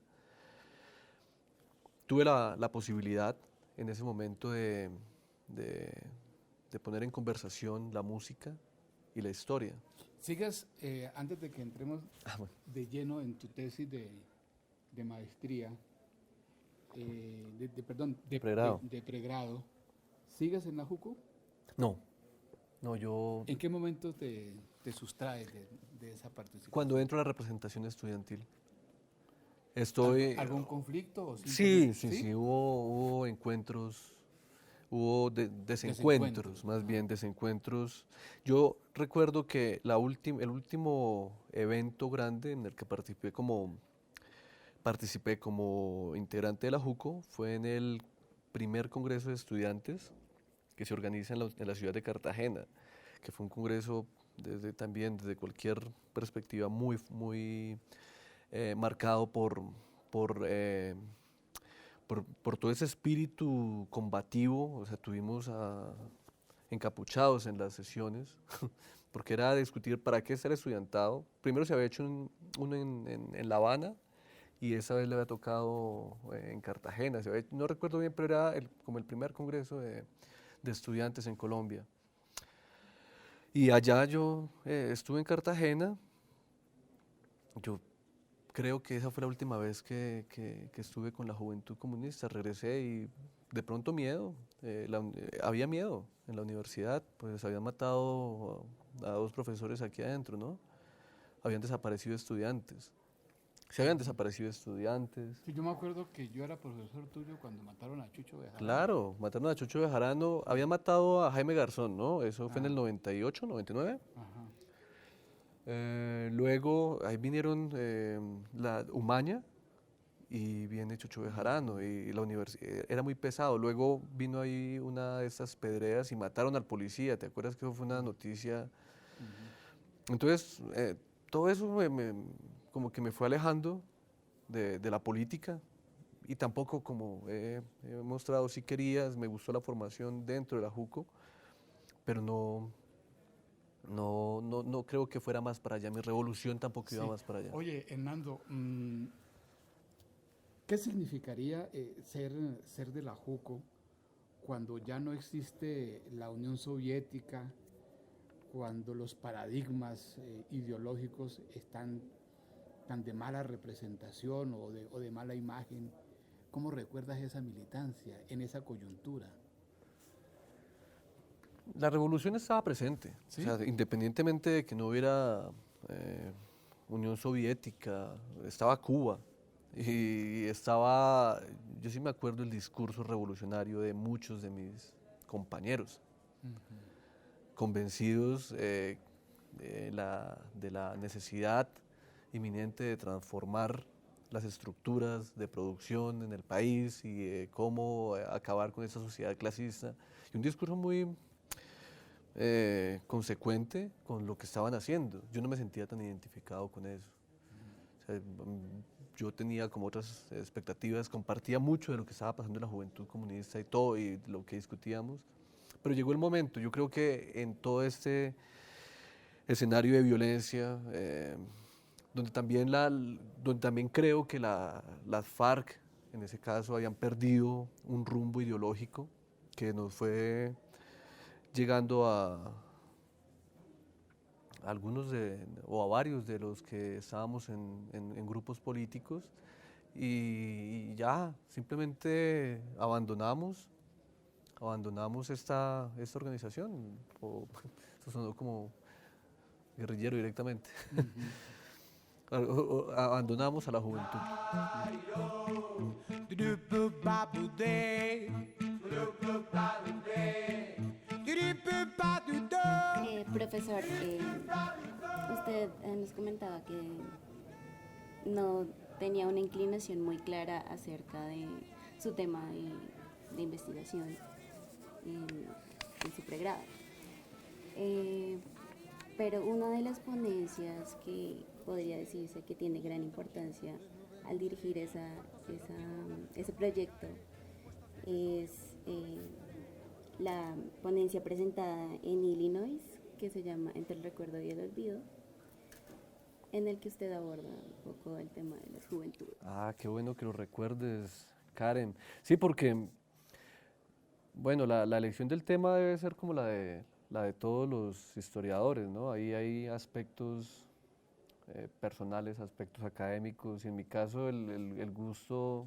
Tuve la posibilidad en ese momento de poner en conversación la música y la historia. Sigas, antes de que entremos Bueno. de lleno en tu tesis de maestría, Pregrado. de pregrado, ¿sigues en la JUCO? No, yo ¿En qué momento te sustraes de esa participación? cuando entro a la representación estudiantil ¿Algún conflicto? O Sí, simplemente- hubo encuentros, hubo desencuentros, más bien desencuentros. Yo recuerdo que el último evento grande en el que participé como integrante de la JUCO fue en el primer congreso de estudiantes que se organiza en la ciudad de Cartagena, que fue un congreso desde cualquier perspectiva muy marcado por todo ese espíritu combativo. O sea, tuvimos encapuchados en las sesiones, porque era discutir para qué ser estudiantado. Primero se había hecho uno en La Habana, y esa vez le había tocado en Cartagena. No recuerdo bien, pero era como el primer congreso de estudiantes en Colombia. Y allá yo estuve en Cartagena. Yo creo que esa fue la última vez que estuve con la Juventud Comunista. Regresé y de pronto había miedo en la universidad, pues habían matado a 2 profesores aquí adentro, ¿no? Habían desaparecido estudiantes. Se habían desaparecido estudiantes. Sí, yo me acuerdo que yo era profesor tuyo cuando mataron a Chucho Bejarano. Claro, mataron a Chucho Bejarano, habían matado a Jaime Garzón, ¿no? Eso fue en el 98, 99. Ajá. Luego ahí vinieron la Umaña y viene Chucho Bejarano y la universidad era muy pesado. Luego vino ahí una de estas pedreas y mataron al policía. ¿Te acuerdas que eso fue una noticia? Entonces, todo eso como que me fue alejando de la política, y tampoco como he mostrado, si querías, me gustó la formación dentro de la JUCO, pero no creo que fuera más para allá. Mi revolución tampoco iba Sí. más para allá. Oye, Hernando, ¿qué significaría ser de la JUCO cuando ya no existe la Unión Soviética, cuando los paradigmas ideológicos están tan de mala representación o de mala imagen? ¿Cómo recuerdas esa militancia en esa coyuntura? La revolución estaba presente, ¿Sí? o sea, independientemente de que no hubiera Unión Soviética, estaba Cuba y estaba, yo sí me acuerdo el discurso revolucionario de muchos de mis compañeros, convencidos de la necesidad inminente de transformar las estructuras de producción en el país y cómo acabar con esa sociedad clasista. Y un discurso muy consecuente con lo que estaban haciendo. Yo no me sentía tan identificado con eso. O sea, yo tenía como otras expectativas, compartía mucho de lo que estaba pasando en la juventud comunista y todo, y de lo que discutíamos. Pero llegó el momento, yo creo que en todo este escenario de violencia, donde también creo que las FARC, en ese caso, habían perdido un rumbo ideológico que nos fue llegando a algunos o a varios de los que estábamos en grupos políticos y ya simplemente abandonamos esta organización. Esto sonó como guerrillero directamente. Abandonamos a la juventud. Profesor, usted nos comentaba que no tenía una inclinación muy clara acerca de su tema de investigación en su pregrado. Pero una de las ponencias que podría decirse que tiene gran importancia al dirigir ese proyecto es la ponencia presentada en Illinois, que se llama Entre el recuerdo y el olvido, en el que usted aborda un poco el tema de las juventudes. Ah, qué bueno que lo recuerdes, Karen. Sí, porque, bueno, la elección del tema debe ser como la de todos los historiadores, ¿no? Ahí hay aspectos personales, aspectos académicos, y en mi caso el gusto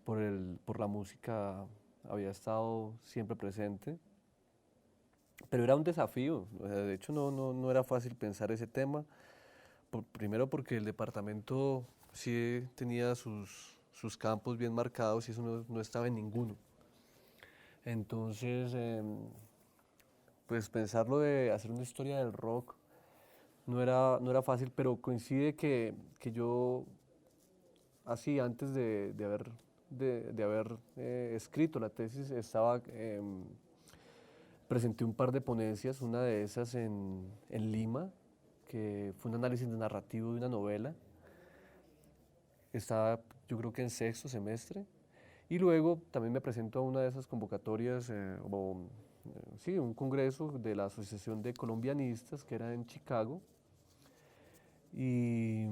por la música había estado siempre presente, pero era un desafío. O sea, de hecho no era fácil pensar ese tema, primero porque el departamento sí tenía sus campos bien marcados y eso no estaba en ninguno. Entonces, pues pensarlo de hacer una historia del rock no era fácil, pero coincide que yo, así antes de haber escrito la tesis, presenté un par de ponencias, una de esas en Lima, que fue un análisis narrativo de una novela. Estaba, yo creo que en sexto semestre, y luego también me presento a una de esas convocatorias, sí, un congreso de la Asociación de Colombianistas, que era en Chicago, y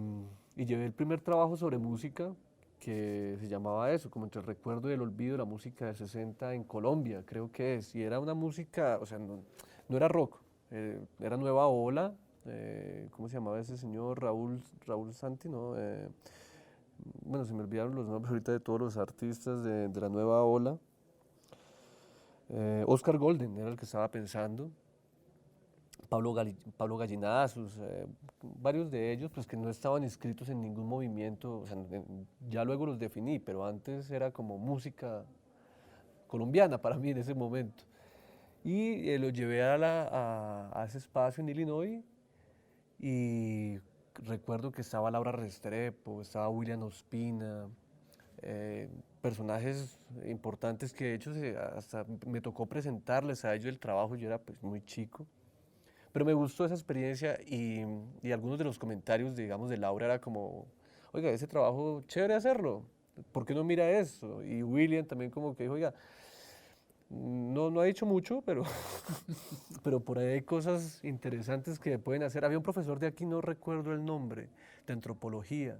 llevé el primer trabajo sobre música, que se llamaba eso, como Entre el recuerdo y el olvido, la música del 60 en Colombia, creo que es, y era una música, o sea, no era rock, era nueva ola, ¿cómo se llamaba ese señor? Raúl Santi, ¿no? Bueno, se me olvidaron los nombres ahorita de todos los artistas de la nueva ola. Oscar Golden era el que estaba pensando, Pablo Gallinazos, varios de ellos pues que no estaban inscritos en ningún movimiento, o sea, ya luego los definí, pero antes era como música colombiana para mí en ese momento. Y lo llevé a ese espacio en Illinois y recuerdo que estaba Laura Restrepo, estaba William Ospina, personajes importantes que de hecho hasta me tocó presentarles a ellos el trabajo, yo era pues muy chico. Pero me gustó esa experiencia y algunos de los comentarios, digamos, de Laura era como, oiga, ese trabajo, chévere hacerlo, ¿por qué no mira eso? Y William también como que dijo, oiga, no ha dicho mucho, pero, pero por ahí hay cosas interesantes que pueden hacer. Había un profesor de aquí, no recuerdo el nombre, de antropología,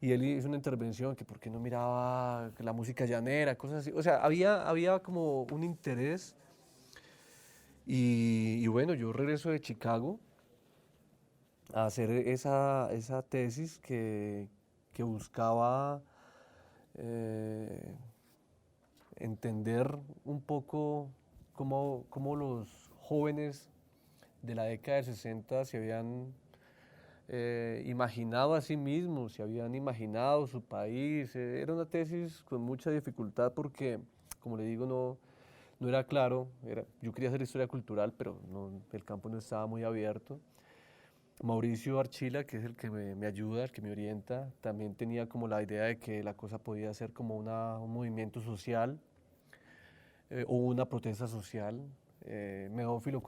y él hizo una intervención que por qué no miraba la música llanera, cosas así. O sea, había como un interés. Y bueno, yo regreso de Chicago a hacer esa tesis que buscaba entender un poco cómo los jóvenes de la década del 60 se habían imaginado a sí mismos, se habían imaginado su país. Era una tesis con mucha dificultad porque, como le digo, no era claro. Yo quería hacer historia cultural, pero el campo no estaba muy abierto. Mauricio Archila, que es el que me ayuda, el que me orienta, también tenía como la idea de que la cosa podía ser como un movimiento social o una protesta social. Meófilo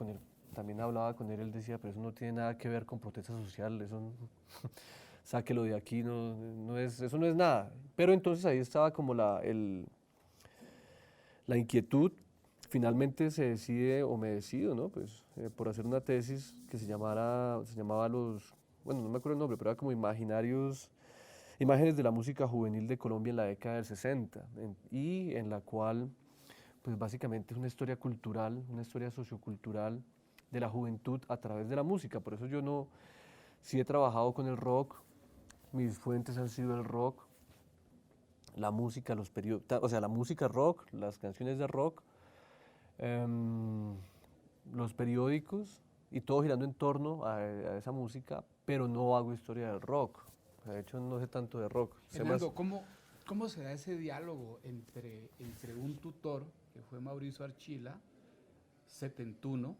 también hablaba con él decía, pero eso no tiene nada que ver con protesta social, eso sáquelo de aquí, eso no es nada. Pero entonces ahí estaba como la inquietud. Finalmente se decide, o me decido, ¿no? Pues, por hacer una tesis que se llamaba bueno, no me acuerdo el nombre, pero era como imágenes de la música juvenil de Colombia en la década del 60, y en la cual, pues básicamente es una historia cultural, una historia sociocultural de la juventud a través de la música. Por eso sí he trabajado con el rock, mis fuentes han sido el rock, la música, la música rock, las canciones de rock, los periódicos, y todo girando en torno a esa música, pero no hago historia del rock. De hecho, no sé tanto de rock. Fernando, ¿cómo se da ese diálogo entre un tutor, que fue Mauricio Archila, setentuno,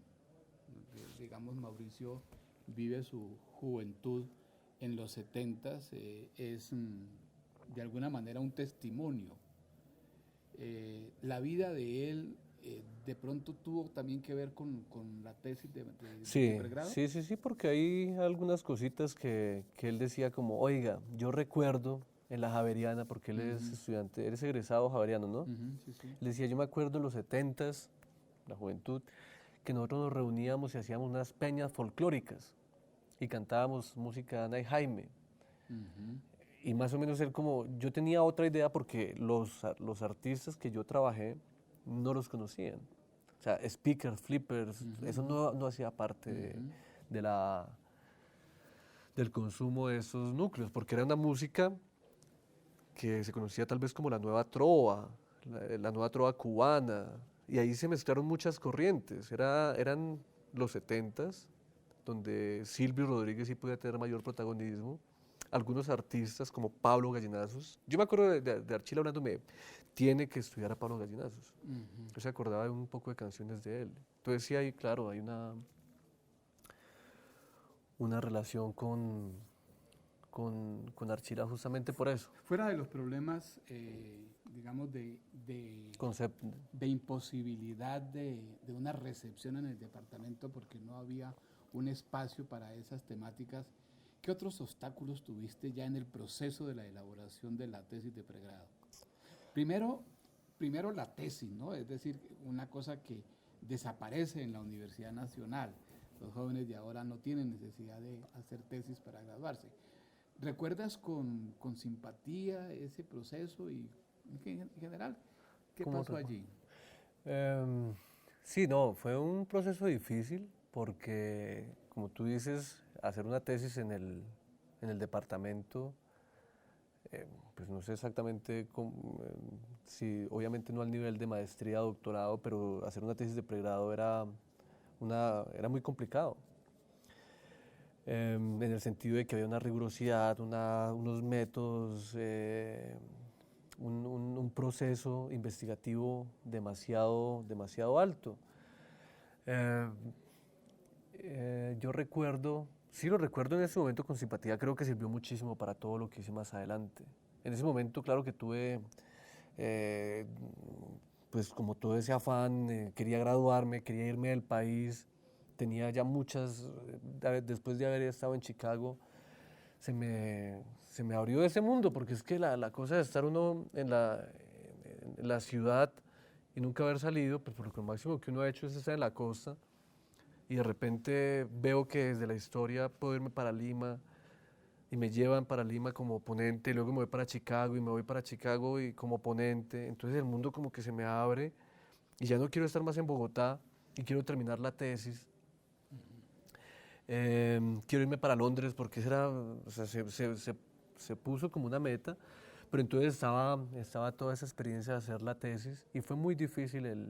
digamos, Mauricio vive su juventud en los 70s, es de alguna manera un testimonio. La vida de él de pronto tuvo también que ver con la tesis de pregrado. Sí, porque hay algunas cositas que él decía como, oiga, yo recuerdo en la Javeriana, porque él es estudiante, él es egresado javeriano, ¿no? Sí. Le decía, yo me acuerdo en los 70s, la juventud, que nosotros nos reuníamos y hacíamos unas peñas folclóricas y cantábamos música de Ana y Jaime. Y más o menos yo tenía otra idea porque los artistas que yo trabajé no los conocían. O sea, speakers, flippers, eso no hacía parte del consumo de esos núcleos, porque era una música que se conocía tal vez como la nueva trova, la nueva trova cubana, y ahí se mezclaron muchas corrientes. Eran los 70s, donde Silvio Rodríguez sí podía tener mayor protagonismo. Algunos artistas como Pablo Gallinazos. Yo me acuerdo de Archila hablándome, tiene que estudiar a Pablo Gallinazos. Yo se acordaba de un poco de canciones de él. Entonces sí, claro, hay una relación con Archila justamente por eso. Fuera de los problemas, digamos, de imposibilidad de una recepción en el departamento porque no había un espacio para esas temáticas, ¿qué otros obstáculos tuviste ya en el proceso de la elaboración de la tesis de pregrado? Primero la tesis, ¿no? Es decir, una cosa que desaparece en la Universidad Nacional. Los jóvenes de ahora no tienen necesidad de hacer tesis para graduarse. ¿Recuerdas con simpatía ese proceso y en general qué pasó allí? Sí, no, fue un proceso difícil porque, como tú dices, hacer una tesis en el departamento, pues no sé exactamente si, obviamente no al nivel de maestría o doctorado, pero hacer una tesis de pregrado era muy complicado. En el sentido de que había una rigurosidad, unos métodos, un proceso investigativo demasiado alto. Yo sí lo recuerdo en ese momento con simpatía, creo que sirvió muchísimo para todo lo que hice más adelante. En ese momento, claro que tuve, pues como todo ese afán, quería graduarme, quería irme del país, tenía ya después de haber estado en Chicago, se me abrió ese mundo, porque es que la cosa de estar uno en la ciudad y nunca haber salido, pues por lo máximo que uno ha hecho es estar en la costa, y de repente veo que desde la historia puedo irme para Lima, y me llevan para Lima como ponente, luego me voy para Chicago y me voy para Chicago y como ponente. Entonces el mundo como que se me abre y ya no quiero estar más en Bogotá y quiero terminar la tesis. Quiero irme para Londres porque o sea, se puso como una meta, pero entonces estaba toda esa experiencia de hacer la tesis y fue muy difícil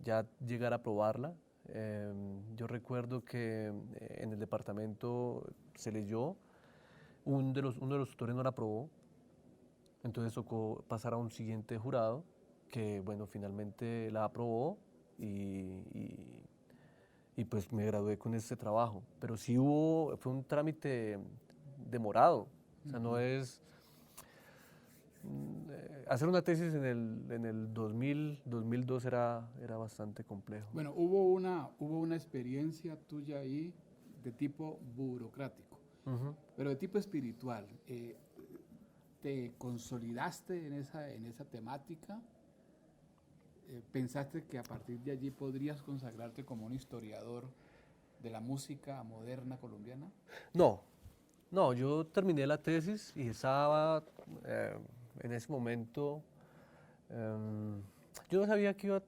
ya llegar a probarla. Yo recuerdo que en el departamento se leyó, uno de los tutores no la aprobó, entonces tocó pasar a un siguiente jurado que, bueno, finalmente la aprobó y pues me gradué con este trabajo. Pero sí fue un trámite demorado, o sea, no es... hacer una tesis en el 2002 era bastante complejo. Bueno, hubo una experiencia tuya ahí de tipo burocrático, pero de tipo espiritual. ¿Te consolidaste en esa temática? ¿Pensaste que a partir de allí podrías consagrarte como un historiador de la música moderna colombiana? No, yo terminé la tesis y estaba en ese momento, yo no sabía que iba a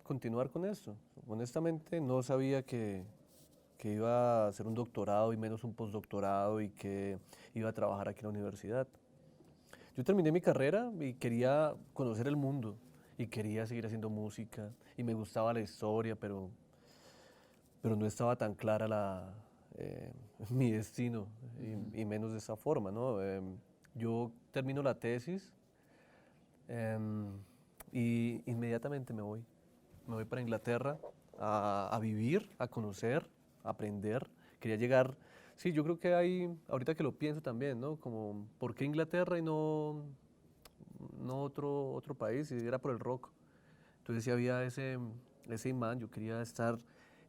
continuar con esto. Honestamente, no sabía que iba a hacer un doctorado y menos un postdoctorado y que iba a trabajar aquí en la universidad. Yo terminé mi carrera y quería conocer el mundo y quería seguir haciendo música y me gustaba la historia, pero no estaba tan clara mi destino y menos de esa forma, ¿no? Yo termino la tesis y inmediatamente me voy para Inglaterra a vivir, a conocer, a aprender. Quería llegar, sí, yo creo que ahorita que lo pienso también, ¿no? Como, ¿por qué Inglaterra y no otro país? Y era por el rock. Entonces sí había ese imán, yo quería estar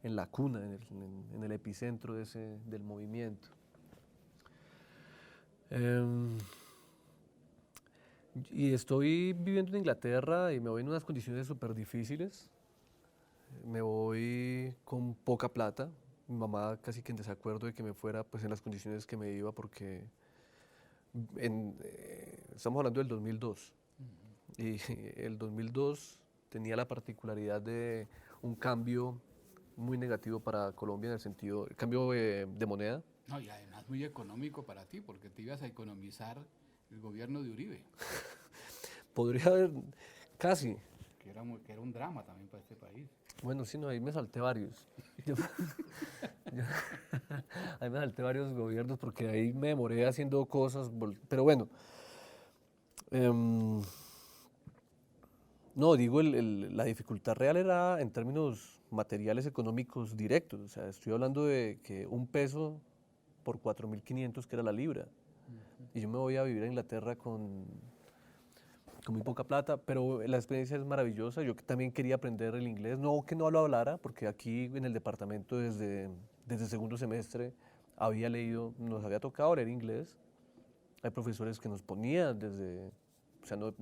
en la cuna, en el epicentro del movimiento. Y estoy viviendo en Inglaterra y me voy en unas condiciones súper difíciles. Me voy con poca plata. Mi mamá casi que en desacuerdo de que me fuera pues, en las condiciones que me iba porque estamos hablando del 2002. Y el 2002 tenía la particularidad de un cambio muy negativo para Colombia en el sentido, el cambio de moneda. No, y además muy económico para ti, porque te ibas a economizar el gobierno de Uribe. Podría haber, casi. Que era un drama también para este país. Bueno, sí, no, ahí me salté varios. Ahí me salté varios gobiernos porque ahí me demoré haciendo cosas, pero bueno. No, digo, la dificultad real era en términos materiales económicos directos. O sea, estoy hablando de que un peso por 4.500, que era la libra. Y yo me voy a vivir a Inglaterra con muy poca plata, pero la experiencia es maravillosa. Yo también quería aprender el inglés, no que no lo hablara, porque aquí en el departamento desde segundo semestre había leído, nos había tocado leer inglés. Hay profesores que nos ponían o sea, no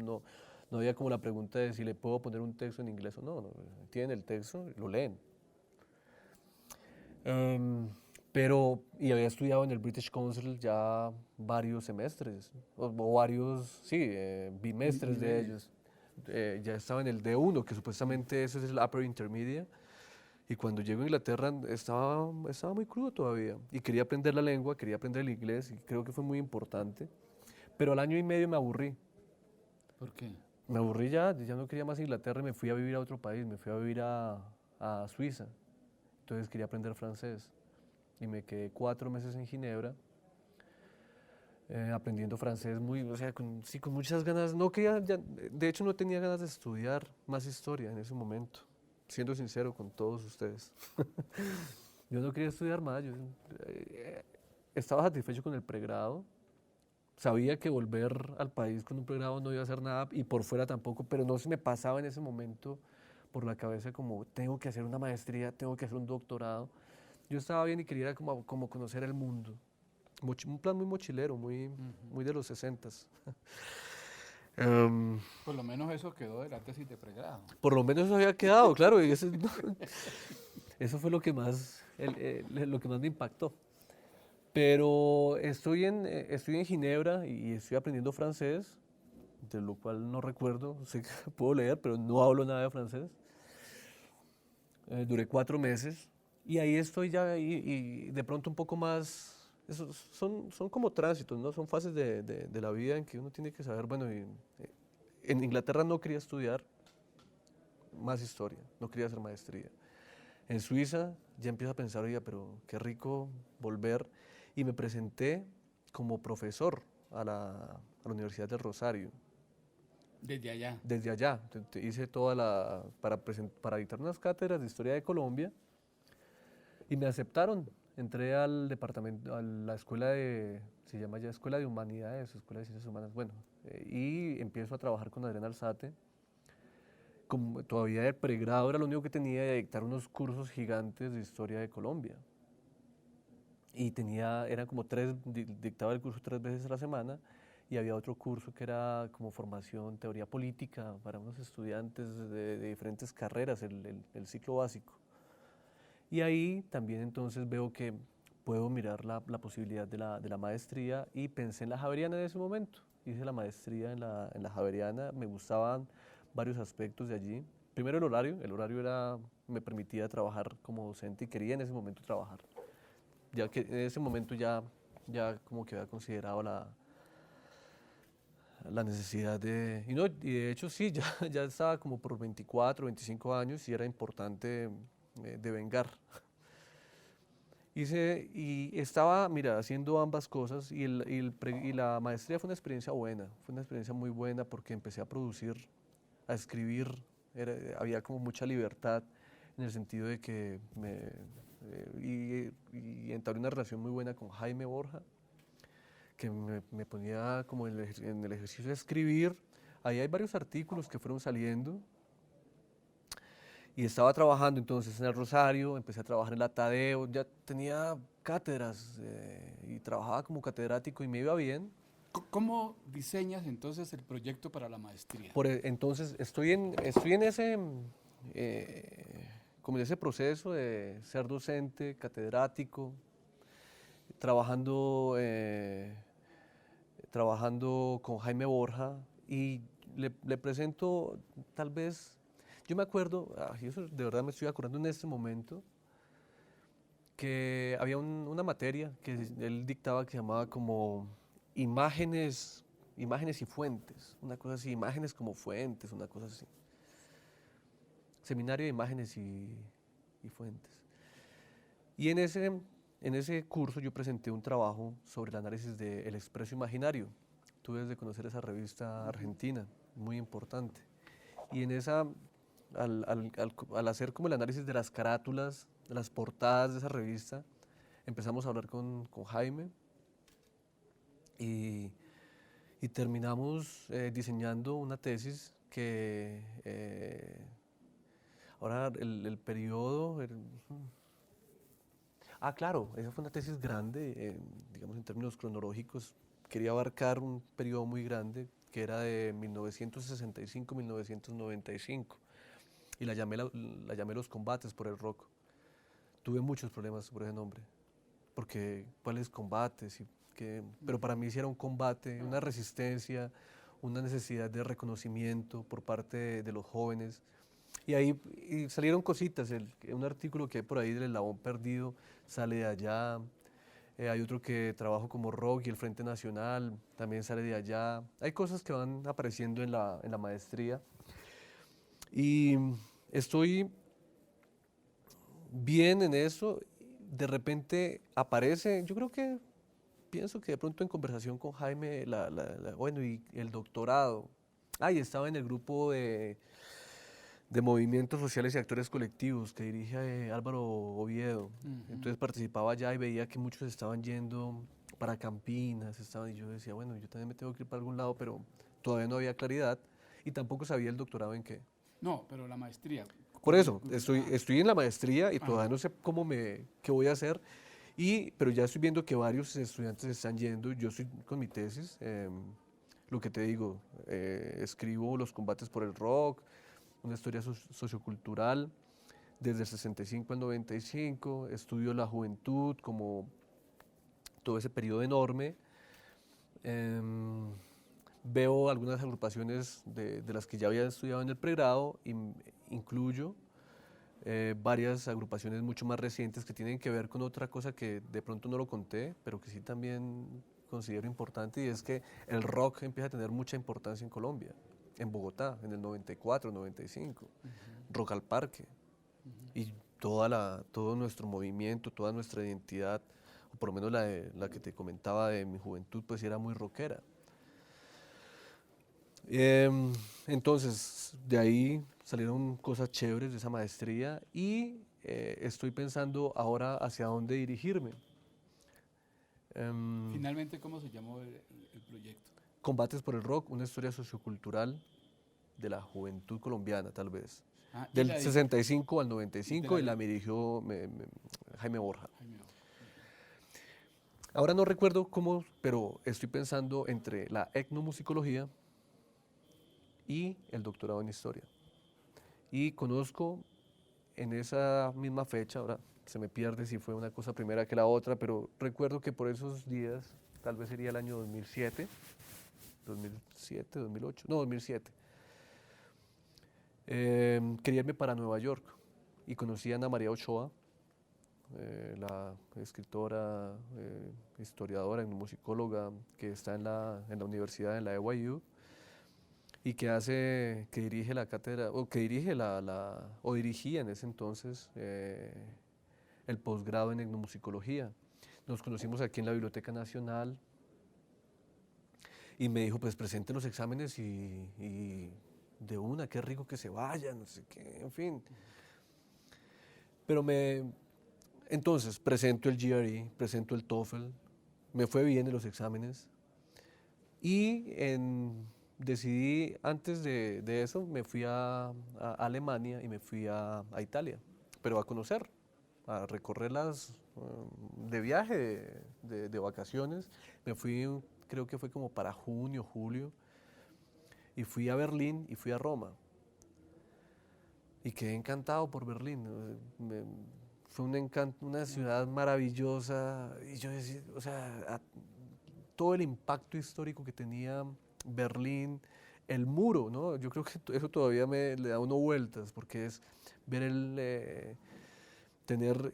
había como la pregunta de si le puedo poner un texto en inglés o no. Tienen el texto y lo leen. Y había estudiado en el British Council ya varios semestres, o varios, sí, bimestres de ellos. Ya estaba en el D1, que supuestamente eso es el Upper Intermediate. Y cuando llego a Inglaterra estaba muy crudo todavía. Y quería aprender la lengua, quería aprender el inglés, y creo que fue muy importante. Pero al año y medio me aburrí. ¿Por qué? Me aburrí ya no quería más Inglaterra y me fui a vivir a otro país, me fui a vivir a Suiza. Entonces quería aprender francés y me quedé 4 meses en Ginebra aprendiendo francés o sea, con muchas ganas. No quería, de hecho no tenía ganas de estudiar más historia en ese momento, siendo sincero con todos ustedes. Yo no quería estudiar más, yo estaba satisfecho con el pregrado. Sabía que volver al país con un pregrado no iba a hacer nada y por fuera tampoco, pero no se me pasaba en ese momento por la cabeza como tengo que hacer una maestría, tengo que hacer un doctorado. Yo estaba bien y quería como conocer el mundo. Un plan muy mochilero, muy de los 60s. Por lo menos eso quedó de la tesis de pregrado. Por lo menos eso había quedado, claro. Y eso fue lo que más me impactó. Pero estoy en Ginebra y estoy aprendiendo francés, de lo cual no recuerdo, sé que puedo leer, pero no hablo nada de francés. Duré 4 meses y ahí estoy ya y de pronto un poco más, son como tránsitos, ¿no? Son fases de la vida en que uno tiene que saber, bueno, en Inglaterra no quería estudiar más historia, no quería hacer maestría. En Suiza ya empiezo a pensar, oiga, pero qué rico volver y me presenté como profesor a la Universidad del Rosario. Desde allá. Desde allá, hice toda para dictar unas cátedras de historia de Colombia y me aceptaron. Entré al departamento, a la escuela se llama ya Escuela de Humanidades, Escuela de Ciencias Humanas, bueno, y empiezo a trabajar con Adrián Alzate. Como todavía de pregrado era lo único que tenía de dictar unos cursos gigantes de historia de Colombia. Y eran como dictaba el curso 3 veces a la semana y había otro curso que era como formación, teoría política para unos estudiantes de diferentes carreras, el ciclo básico. Y ahí también entonces veo que puedo mirar la posibilidad de la maestría y pensé en la Javeriana en ese momento. Hice la maestría en la Javeriana, me gustaban varios aspectos de allí. Primero el horario me permitía trabajar como docente y quería en ese momento trabajar. Ya que en ese momento ya como que había considerado la necesidad y de hecho sí, ya estaba como por 24, 25 años y era importante devengar. Y estaba, mira, haciendo ambas cosas y la maestría fue una experiencia buena, fue una experiencia muy buena porque empecé a producir, a escribir, había como mucha libertad en el sentido de que y entablé una relación muy buena con Jaime Borja, que me ponía como en el ejercicio de escribir. Ahí hay varios artículos que fueron saliendo y estaba trabajando entonces en el Rosario, empecé a trabajar en la Tadeo, ya tenía cátedras y trabajaba como catedrático y me iba bien. ¿Cómo diseñas entonces el proyecto para la maestría? Entonces estoy en como en ese proceso de ser docente, catedrático, trabajando con Jaime Borja y le presento tal vez, yo me acuerdo, y eso de verdad me estoy acordando en este momento, que había una materia que él dictaba que se llamaba como imágenes y fuentes, una cosa así, imágenes como fuentes, una cosa así. Seminario de imágenes y fuentes. Y en ese curso yo presenté un trabajo sobre el análisis del expreso imaginario. Tú debes de conocer esa revista argentina, muy importante. Y en esa, al hacer como el análisis de las carátulas, de las portadas de esa revista, empezamos a hablar con Jaime y terminamos diseñando una tesis que ahora el periodo... claro, esa fue una tesis grande, digamos en términos cronológicos, quería abarcar un periodo muy grande que era de 1965-1995 y la llamé Los combates por el rock. Tuve muchos problemas por ese nombre, porque ¿cuáles combates? Pero para mí sí era un combate, una resistencia, una necesidad de reconocimiento por parte de los jóvenes. Y ahí salieron cositas, un artículo que hay por ahí del Eslabón Perdido sale de allá, hay otro que trabajo como rock y el Frente Nacional también sale de allá. Hay cosas que van apareciendo en la maestría y estoy bien en eso. De repente aparece, pienso que de pronto en conversación con Jaime, bueno, y el doctorado. Y estaba en el grupo de movimientos sociales y actores colectivos que dirige Álvaro Oviedo. Entonces participaba allá y veía que muchos estaban yendo para Campinas, y yo decía, bueno, yo también me tengo que ir para algún lado, pero todavía no había claridad y tampoco sabía el doctorado en qué. No, pero la maestría. Por eso, estoy en la maestría y todavía no sé qué voy a hacer, pero ya estoy viendo que varios estudiantes están yendo. Yo estoy con mi tesis, lo que te digo, escribo Los combates por el rock, una historia sociocultural desde el 65 al 95, estudio la juventud como todo ese periodo enorme. Veo algunas agrupaciones de las que ya había estudiado en el pregrado y incluyo varias agrupaciones mucho más recientes que tienen que ver con otra cosa que de pronto no lo conté, pero que sí también considero importante, y es que el rock empieza a tener mucha importancia en Colombia, en Bogotá, en el 94, 95, Rock al Parque, y todo nuestro movimiento, toda nuestra identidad, o por lo menos la que te comentaba de mi juventud, pues era muy rockera. Entonces, de ahí salieron cosas chéveres de esa maestría y estoy pensando ahora hacia dónde dirigirme. Finalmente, ¿cómo se llamó el proyecto? Combates por el Rock, una historia sociocultural de la juventud colombiana, tal vez. Ah, Del 65 al 95 y la me dirigió Jaime Borja. Jaime Borja. Ahora no recuerdo cómo, pero estoy pensando entre la etnomusicología y el doctorado en historia. Y conozco en esa misma fecha, ahora se me pierde si fue una cosa primera que la otra, pero recuerdo que por esos días, tal vez sería el año 2007, 2008, no, 2007, quería irme para Nueva York y conocí a Ana María Ochoa, la escritora, historiadora, musicóloga que está en la universidad, en la EYU, y que dirige la cátedra, o que dirige o dirigía en ese entonces el posgrado en etnomusicología. Nos conocimos aquí en la Biblioteca Nacional y me dijo, pues presente los exámenes y de una, qué rico que se vaya, no sé qué, en fin. Pero entonces presento el GRE, presento el TOEFL, me fue bien en los exámenes y decidí, antes de eso, me fui a Alemania y me fui a Italia, pero a conocer, a recorrerlas de viaje, de vacaciones. Me fui, creo que fue como para junio, julio, y fui a Berlín y fui a Roma. Y quedé encantado por Berlín. Fue una ciudad maravillosa, y yo decía, o sea, todo el impacto histórico que tenía Berlín, el muro, ¿no? Yo creo que eso todavía le da uno vueltas, porque es ver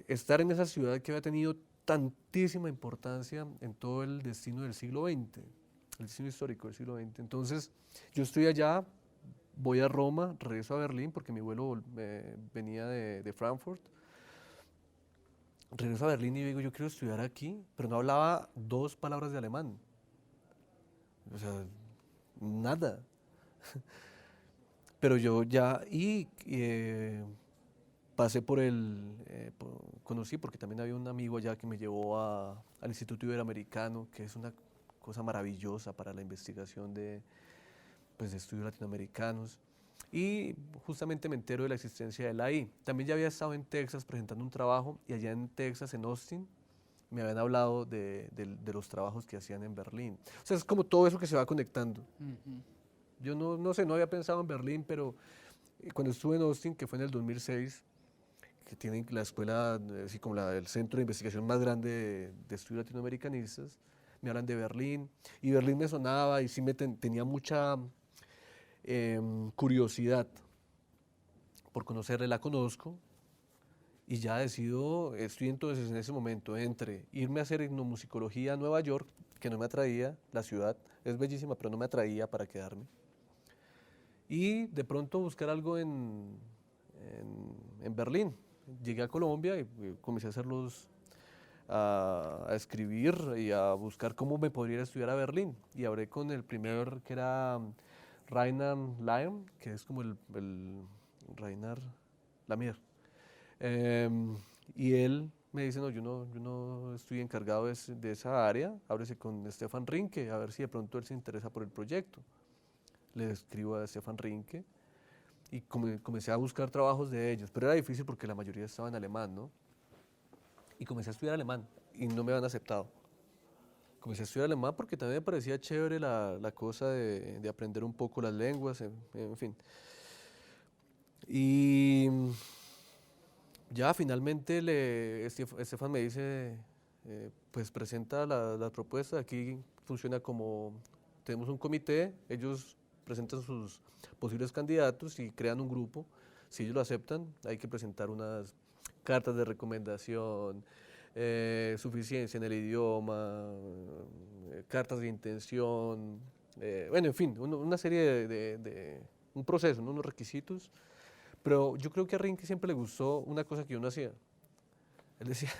estar en esa ciudad que había tenido tantísima importancia en todo el destino del siglo XX, el destino histórico del siglo XX. Entonces, yo estoy allá, voy a Roma, regreso a Berlín, porque mi vuelo venía de Frankfurt. Regreso a Berlín y digo, yo quiero estudiar aquí, pero no hablaba 2 palabras de alemán. O sea, nada. Pero yo ya, pasé conocí, porque también había un amigo allá que me llevó al Instituto Iberoamericano, que es una cosa maravillosa para la investigación de estudios latinoamericanos. Y justamente me entero de la existencia de la AI. También ya había estado en Texas presentando un trabajo, y allá en Texas, en Austin, me habían hablado de los trabajos que hacían en Berlín. O sea, es como todo eso que se va conectando. Yo no sé, no había pensado en Berlín, pero cuando estuve en Austin, que fue en el 2006, que tienen la escuela, así como el centro de investigación más grande de estudios latinoamericanistas, me hablan de Berlín, y Berlín me sonaba, y sí tenía mucha curiosidad por conocerla. La conozco, y ya decido, estoy entonces en ese momento entre irme a hacer etnomusicología a Nueva York, que no me atraía, la ciudad es bellísima, pero no me atraía para quedarme, y de pronto buscar algo en Berlín. Llegué a Colombia y comencé a escribir y a buscar cómo me podría ir a estudiar a Berlín, y hablé con el primero, que era Rainer Lamm, que es como el Rainer Lamier. Y él me dice, no, yo no estoy encargado de esa área, háblese con Stefan Rinke, a ver si de pronto él se interesa por el proyecto. Le escribo a Stefan Rinke y comencé a buscar trabajos de ellos, pero era difícil porque la mayoría estaba en alemán, ¿no? Y comencé a estudiar alemán y no me habían aceptado. Comencé a estudiar alemán porque también me parecía chévere la cosa de aprender un poco las lenguas, en fin. Y ya finalmente Estefan me dice, pues presenta la propuesta. Aquí funciona como, tenemos un comité, ellos presentan sus posibles candidatos y crean un grupo. Si ellos lo aceptan, hay que presentar unas cartas de recomendación, suficiencia en el idioma, cartas de intención, bueno, en fin, una serie un proceso, ¿no? Unos requisitos. Pero yo creo que a Rinke siempre le gustó una cosa que yo no hacía. Él decía,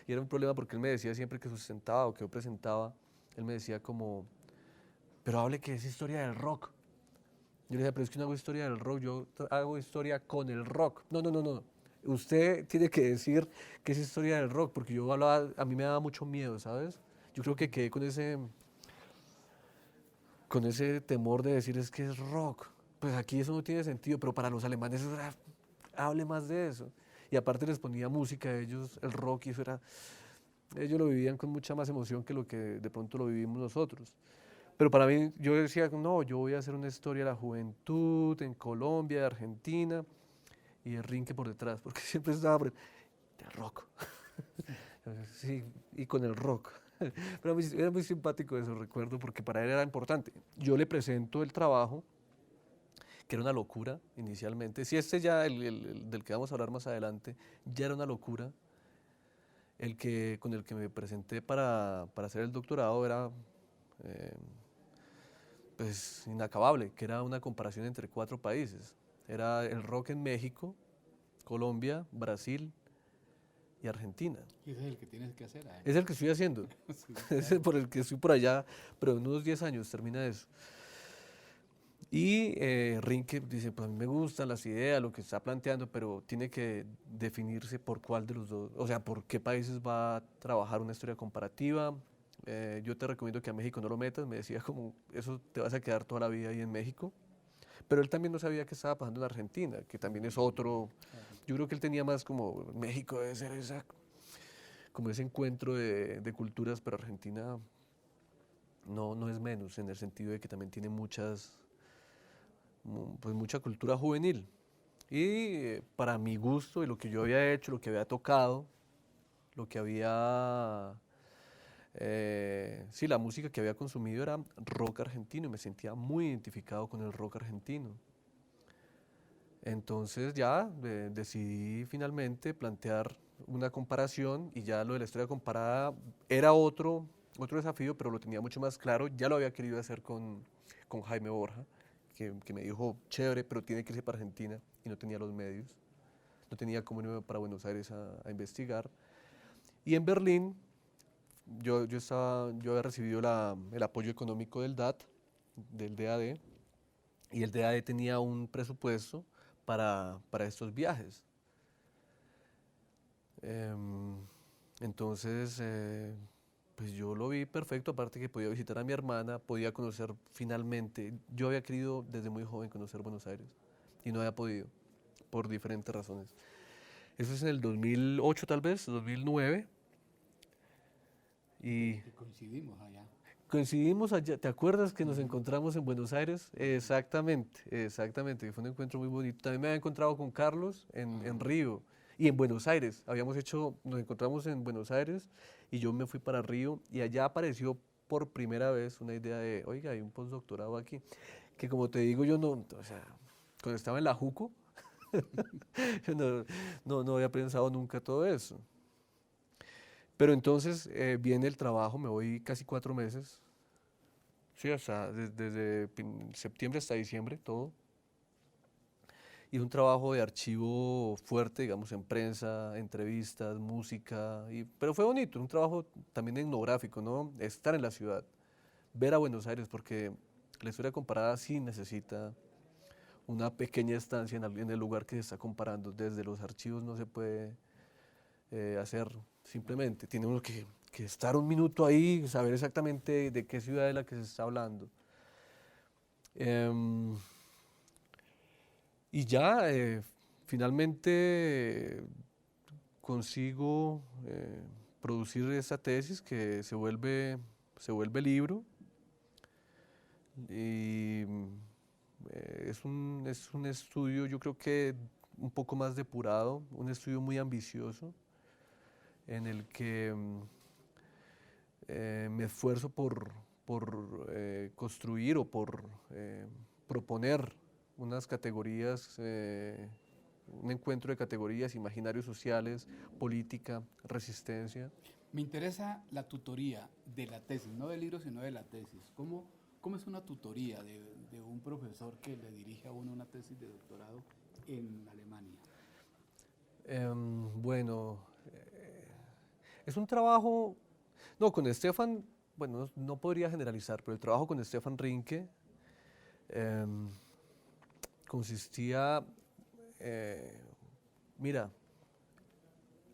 y era un problema porque él me decía siempre que sustentaba o que yo presentaba, él me decía como, pero hable que es historia del rock. Yo le decía, pero es que no hago historia del rock, yo hago historia con el rock. No, no, no, no. Usted tiene que decir que es historia del rock, porque yo hablaba, a mí me daba mucho miedo, ¿sabes? Yo creo que quedé con ese temor de decir es que es rock. Pues aquí eso no tiene sentido, pero para los alemanes hable más de eso. Y aparte les ponía música a ellos, el rock, y eso era, ellos lo vivían con mucha más emoción que lo que de pronto lo vivimos nosotros. Pero para mí, yo decía, no, yo voy a hacer una historia de la juventud en Colombia, de Argentina, y el Rinke por detrás, porque siempre estaba por el rock. Sí, y con el rock. Pero era muy simpático eso, recuerdo, porque para él era importante. Yo le presento el trabajo, que era una locura inicialmente. Si este ya, el del que vamos a hablar más adelante, ya era una locura, con el que me presenté para hacer el doctorado era pues inacabable, que era una comparación entre 4 países. Era el rock en México, Colombia, Brasil y Argentina. Y ese es el que tienes que hacer. Es el que estoy haciendo, Sí, es por el que estoy por allá, pero en unos 10 años termina eso. Y Rinke dice, pues a mí me gustan las ideas, lo que está planteando, pero tiene que definirse por cuál de los dos, o sea, por qué países va a trabajar una historia comparativa. Yo te recomiendo que a México no lo metas, me decía como, eso te vas a quedar toda la vida ahí en México. Pero él también no sabía qué estaba pasando en Argentina, que también es otro, yo creo que él tenía más como, México debe ser como ese encuentro de culturas, pero Argentina no es menos, en el sentido de que también tiene pues mucha cultura juvenil. Y para mi gusto y lo que yo había hecho, lo que había tocado, lo que había, sí, la música que había consumido era rock argentino y me sentía muy identificado con el rock argentino. Entonces ya decidí finalmente plantear una comparación y ya lo de la historia comparada era otro desafío, pero lo tenía mucho más claro. Ya lo había querido hacer con Jaime Borja, que me dijo, chévere, pero tiene que irse para Argentina, y no tenía los medios, no tenía cómo irme para Buenos Aires a investigar. Y en Berlín, yo había recibido el apoyo económico del DAD, del DAD, y el DAD tenía un presupuesto para estos viajes. Entonces, pues yo lo vi perfecto, aparte que podía visitar a mi hermana, podía conocer finalmente. Yo había querido desde muy joven conocer Buenos Aires y no había podido, por diferentes razones. Eso es en el 2008 tal vez, 2009. Y coincidimos allá. coincidimos allá, ¿te acuerdas que nos encontramos en Buenos Aires? Exactamente, que fue un encuentro muy bonito. También me había encontrado con Carlos en Río y en Buenos Aires. Nos encontramos en Buenos Aires y yo me fui para Río y allá apareció por primera vez una idea de, oiga, hay un postdoctorado aquí, que como te digo yo no, o sea, cuando estaba en la JUCO, yo no había pensado nunca todo eso. Pero entonces viene el trabajo, me voy casi 4 meses, sí, desde septiembre hasta diciembre, todo. Y un trabajo de archivo fuerte, digamos, en prensa, entrevistas, música, pero fue bonito, un trabajo también etnográfico, ¿no? Estar en la ciudad, ver a Buenos Aires, porque la historia comparada sí necesita una pequeña estancia en el lugar que se está comparando. Desde los archivos no se puede hacer simplemente, tiene uno que estar un minuto ahí, saber exactamente de qué ciudad es la que se está hablando. Y ya finalmente consigo producir esa tesis que se vuelve libro y es un estudio, yo creo que un poco más depurado, un estudio muy ambicioso en el que me esfuerzo por construir o por proponer unas categorías, un encuentro de categorías, imaginarios sociales, política, resistencia. Me interesa la tutoría de la tesis, no del libro, sino de la tesis. ¿Cómo es una tutoría de un profesor que le dirige a uno una tesis de doctorado en Alemania? Bueno, es un trabajo, no, con Stefan, bueno, no podría generalizar, pero el trabajo con Stefan Rinke consistía, mira,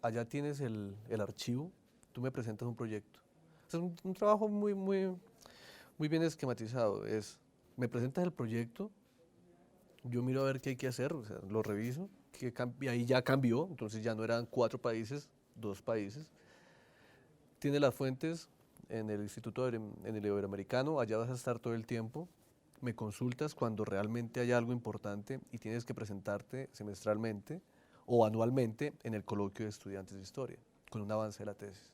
allá tienes el archivo, tú me presentas un proyecto. Es un trabajo muy bien esquematizado. Me presentas el proyecto, yo miro a ver qué hay que hacer, o sea, lo reviso, y ahí ya cambió, entonces ya no eran 4 países, 2 países. Tiene las fuentes en el Instituto en el Iberoamericano, allá vas a estar todo el tiempo. Me consultas cuando realmente hay algo importante y tienes que presentarte semestralmente o anualmente en el coloquio de estudiantes de historia, con un avance de la tesis.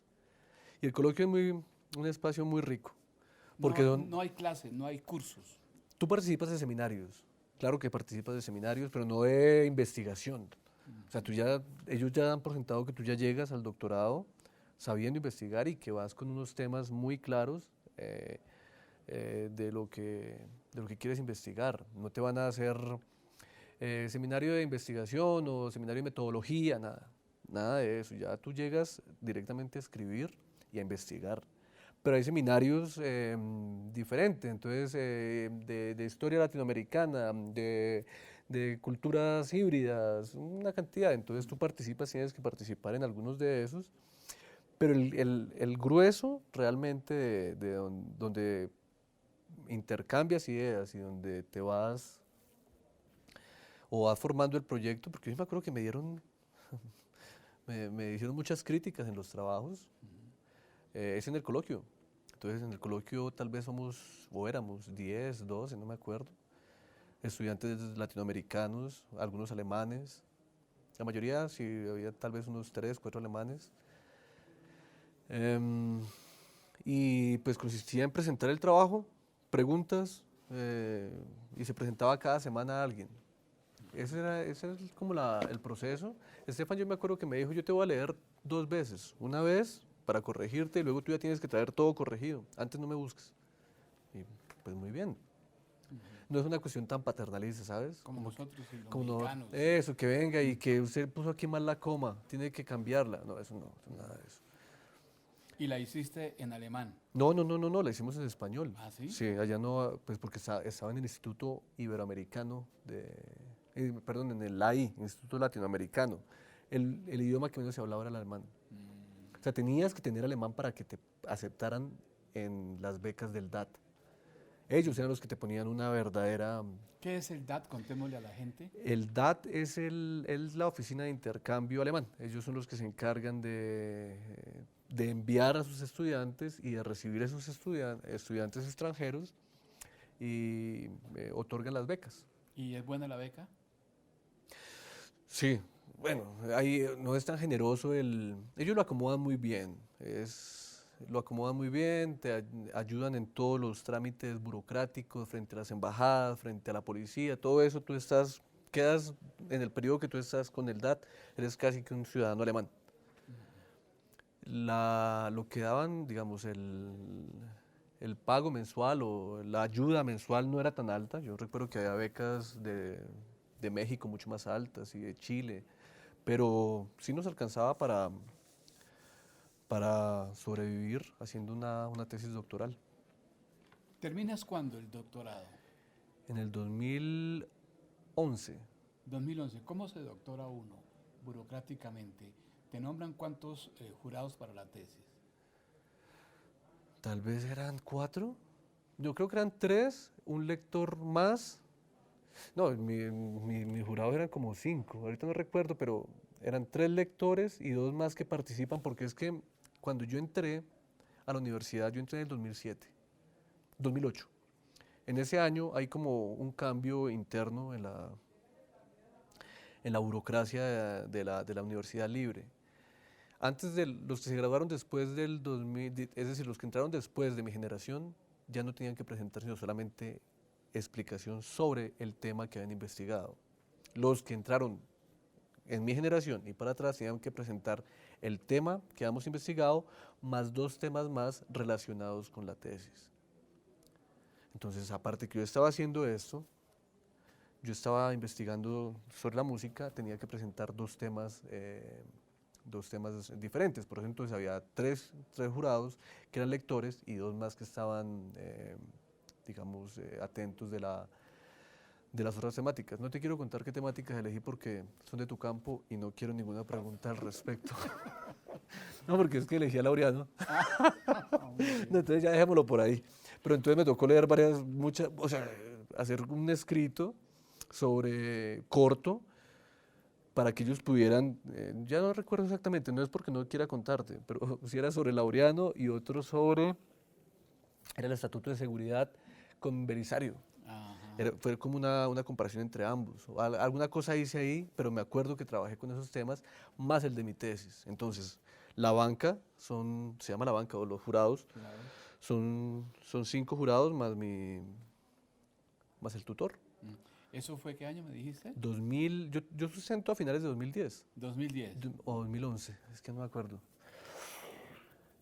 Y el coloquio es un espacio muy rico. Porque no hay clases, no hay cursos. Tú participas de seminarios, claro que participas de seminarios, pero no de investigación. O sea, ellos ya dan por sentado que tú ya llegas al doctorado sabiendo investigar y que vas con unos temas muy claros de lo que quieres investigar. No te van a hacer seminario de investigación o seminario de metodología, nada de eso. Ya tú llegas directamente a escribir y a investigar. Pero hay seminarios diferentes, entonces de historia latinoamericana, de culturas híbridas, una cantidad. Entonces tú participas, tienes que participar en algunos de esos. Pero el grueso realmente donde intercambias ideas y donde te vas o vas formando el proyecto, porque yo me acuerdo que me hicieron muchas críticas en los trabajos, es en el coloquio. Entonces en el coloquio tal vez éramos 10, 12, no me acuerdo, estudiantes latinoamericanos, algunos alemanes, la mayoría, sí, había tal vez unos 3, 4 alemanes. Y pues consistía en presentar el trabajo, preguntas, y se presentaba cada semana a alguien. Ese era como el proceso. Estefan, yo me acuerdo que me dijo, yo te voy a leer 2 veces, una vez para corregirte y luego tú ya tienes que traer todo corregido, antes no me busques. Y pues muy bien. No es una cuestión tan paternalista, ¿sabes? Como nosotros y los como mexicanos. eso, que venga y que usted puso aquí mal la coma, tiene que cambiarla. No, eso no, nada de eso. ¿Y la hiciste en alemán? No, la hicimos en español. ¿Ah, sí? Sí, allá no, pues porque estaba en el Instituto Iberoamericano perdón, en el AI, Instituto Latinoamericano. El idioma que menos se hablaba era el alemán. O sea, tenías que tener alemán para que te aceptaran en las becas del DAT. Ellos eran los que te ponían una verdadera... ¿Qué es el DAT? Contémosle a la gente. El DAT es la oficina de intercambio alemán. Ellos son los que se encargan de enviar a sus estudiantes y de recibir a sus estudiantes extranjeros y otorgan las becas. ¿Y es buena la beca? Sí, bueno, ahí no es tan generoso ellos lo acomodan muy bien, te ayudan en todos los trámites burocráticos frente a las embajadas, frente a la policía, todo eso quedas en el periodo que tú estás con el DAT, eres casi que un ciudadano alemán. Lo que daban, digamos, el pago mensual o la ayuda mensual no era tan alta. Yo recuerdo que había becas de México mucho más altas y de Chile, pero sí nos alcanzaba para sobrevivir haciendo una tesis doctoral. ¿Terminas cuándo el doctorado? En el 2011. 2011. ¿Cómo se doctora uno burocráticamente? ¿Te nombran cuántos jurados para la tesis? Tal vez eran 4. Yo creo que eran 3, un lector más. No, mi jurado eran como 5, ahorita no recuerdo, pero eran 3 lectores y 2 más que participan, porque es que cuando yo entré a la universidad, yo entré en el 2008. En ese año hay como un cambio interno en la burocracia de la Universidad Libre. Antes de los que se graduaron después del 2000, es decir, los que entraron después de mi generación, ya no tenían que presentar sino solamente explicación sobre el tema que habían investigado. Los que entraron en mi generación y para atrás tenían que presentar el tema que habíamos investigado más 2 temas más relacionados con la tesis. Entonces, aparte que yo estaba haciendo esto, yo estaba investigando sobre la música, tenía que presentar 2 temas diferentes. Por ejemplo, entonces había tres jurados que eran lectores y 2 más que estaban, digamos, atentos de las otras temáticas. No te quiero contar qué temáticas elegí porque son de tu campo y no quiero ninguna pregunta al respecto. No, porque es que elegí a Laureano. No, entonces ya dejémoslo por ahí. Pero entonces me tocó leer o sea, hacer un escrito corto, para que ellos pudieran, ya no recuerdo exactamente, no es porque no quiera contarte, pero si era sobre Laureano y otro era el Estatuto de Seguridad con Belisario. Fue como una comparación entre ambos. Alguna cosa hice ahí, pero me acuerdo que trabajé con esos temas, más el de mi tesis. Entonces, la banca, se llama la banca o los jurados, claro. son 5 jurados más el tutor. ¿Eso fue qué año me dijiste? 2000, yo sustento a finales de 2010. 2010. O 2011, es que no me acuerdo.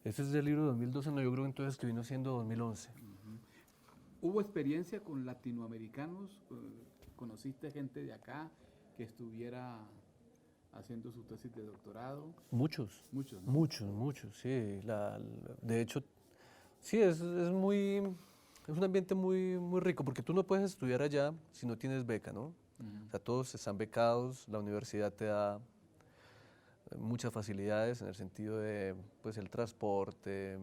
Este es del libro de 2012, no, yo creo entonces que vino siendo 2011. ¿Hubo experiencia con latinoamericanos? ¿Conociste gente de acá que estuviera haciendo su tesis de doctorado? Muchos. Muchos, ¿no? Muchos, sí. De hecho, sí, es un ambiente muy, muy rico, porque tú no puedes estudiar allá si no tienes beca, ¿no? O sea, todos están becados, la universidad te da muchas facilidades en el sentido de, pues, el transporte,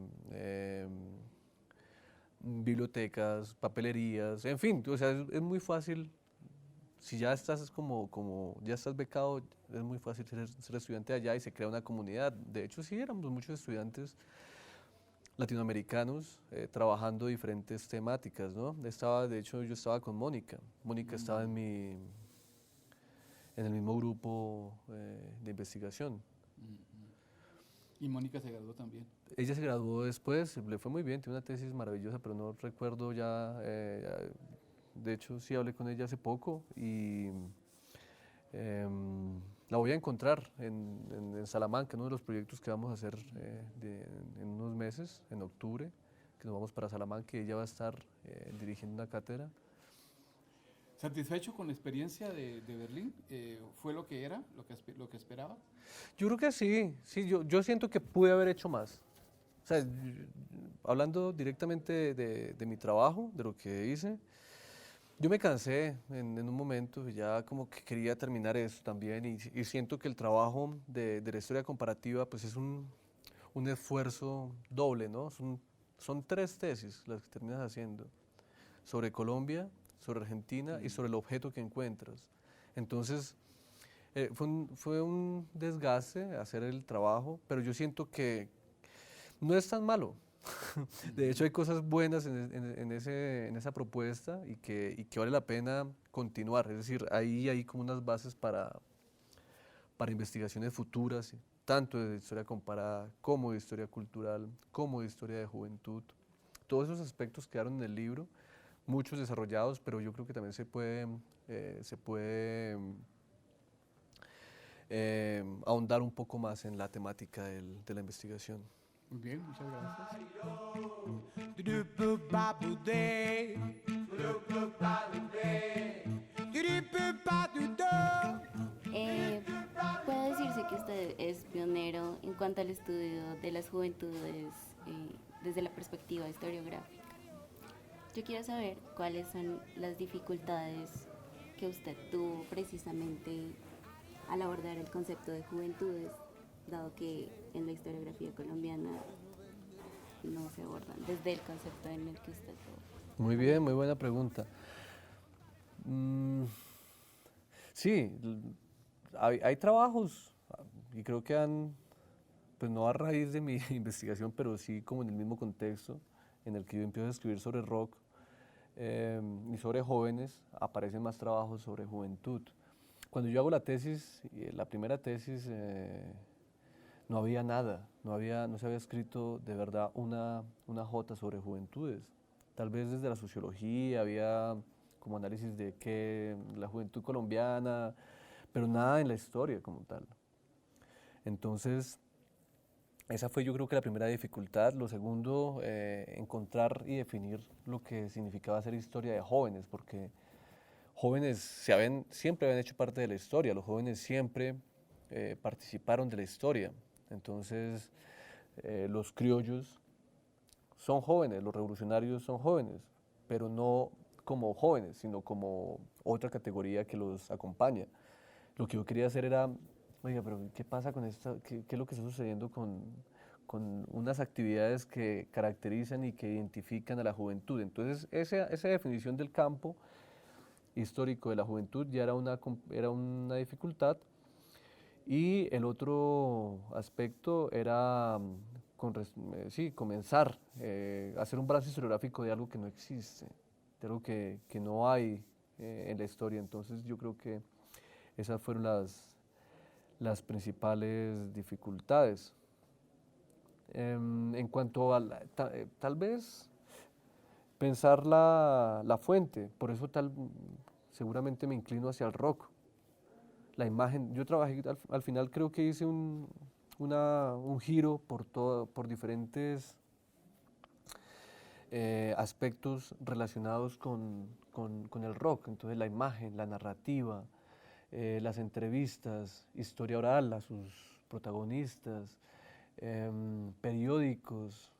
bibliotecas, papelerías, en fin, o sea, es muy fácil. Si ya estás ya estás becado, es muy fácil ser estudiante allá y se crea una comunidad. De hecho, sí, éramos muchos estudiantes latinoamericanos trabajando diferentes temáticas, ¿no? De hecho, yo estaba con Mónica. Mónica estaba en el mismo grupo de investigación. ¿Y Mónica se graduó también? Ella se graduó después, le fue muy bien, tiene una tesis maravillosa, pero no recuerdo ya. De hecho, sí hablé con ella hace poco y la voy a encontrar en Salamanca, en uno de los proyectos que vamos a hacer en unos meses, en octubre, que nos vamos para Salamanca y ella va a estar dirigiendo una cátedra. ¿Satisfecho con la experiencia de Berlín? ¿Fue lo que era, lo que esperaba? Yo creo que sí, yo siento que pude haber hecho más. O sea, hablando directamente de mi trabajo, de lo que hice, yo me cansé en un momento, ya como que quería terminar eso también y siento que el trabajo de la historia comparativa pues es un esfuerzo doble, ¿no? Son 3 tesis las que terminas haciendo, sobre Colombia, sobre Argentina y sobre el objeto que encuentras. Entonces, fue un desgaste hacer el trabajo, pero yo siento que no es tan malo. De hecho, hay cosas buenas en esa propuesta y que vale la pena continuar. Es decir, ahí hay como unas bases para investigaciones futuras, tanto de historia comparada, como de historia cultural, como de historia de juventud. Todos esos aspectos quedaron en el libro, muchos desarrollados, pero yo creo que también se puede ahondar un poco más en la temática de la investigación. Muy bien, muchas gracias. Puede decirse que usted es pionero en cuanto al estudio de las juventudes desde la perspectiva historiográfica. Yo quiero saber cuáles son las dificultades que usted tuvo precisamente al abordar el concepto de juventudes, dado que en la historiografía colombiana no se abordan desde el concepto en el que usted tuvo. Muy bien, muy buena pregunta. Sí, hay trabajos y creo que pues no a raíz de mi investigación, pero sí como en el mismo contexto en el que yo empiezo a escribir sobre rock y sobre jóvenes, aparecen más trabajos sobre juventud. Cuando yo hago la tesis, la primera tesis no había nada, no se había escrito de verdad una jota sobre juventudes. Tal vez desde la sociología había como análisis de que la juventud colombiana, pero nada en la historia como tal. Entonces, esa fue yo creo que la primera dificultad. Lo segundo, encontrar y definir lo que significaba hacer historia de jóvenes, porque jóvenes siempre habían hecho parte de la historia, los jóvenes siempre participaron de la historia. Entonces, los criollos son jóvenes, los revolucionarios son jóvenes, pero no como jóvenes, sino como otra categoría que los acompaña. Lo que yo quería hacer era, oiga, pero ¿qué pasa con esto? ¿Qué es lo que está sucediendo con unas actividades que caracterizan y que identifican a la juventud? Entonces, esa definición del campo histórico de la juventud ya era una dificultad. Y el otro aspecto era comenzar a hacer un brazo historiográfico de algo que no existe, de algo que no hay en la historia. Entonces yo creo que esas fueron las principales dificultades. En cuanto a tal vez pensar la fuente, por eso seguramente me inclino hacia el rock. La imagen, yo trabajé, al final creo que hice un giro por diferentes aspectos relacionados con el rock. Entonces la imagen, la narrativa, las entrevistas, historia oral a sus protagonistas, periódicos,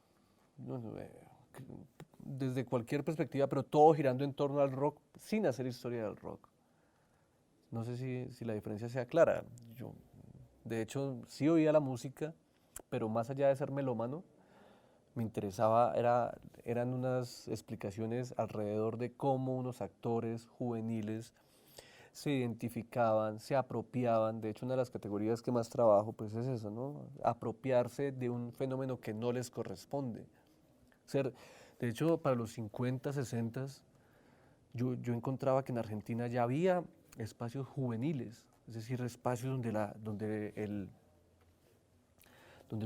desde cualquier perspectiva, pero todo girando en torno al rock sin hacer historia del rock. No sé si la diferencia sea clara. Yo, de hecho, sí oía la música, pero más allá de ser melómano, me interesaba, eran unas explicaciones alrededor de cómo unos actores juveniles se identificaban, se apropiaban. De hecho, una de las categorías que más trabajo pues es eso, ¿no? Apropiarse de un fenómeno que no les corresponde. De hecho, para los 50, 60, yo encontraba que en Argentina ya había espacios juveniles, es decir, espacios donde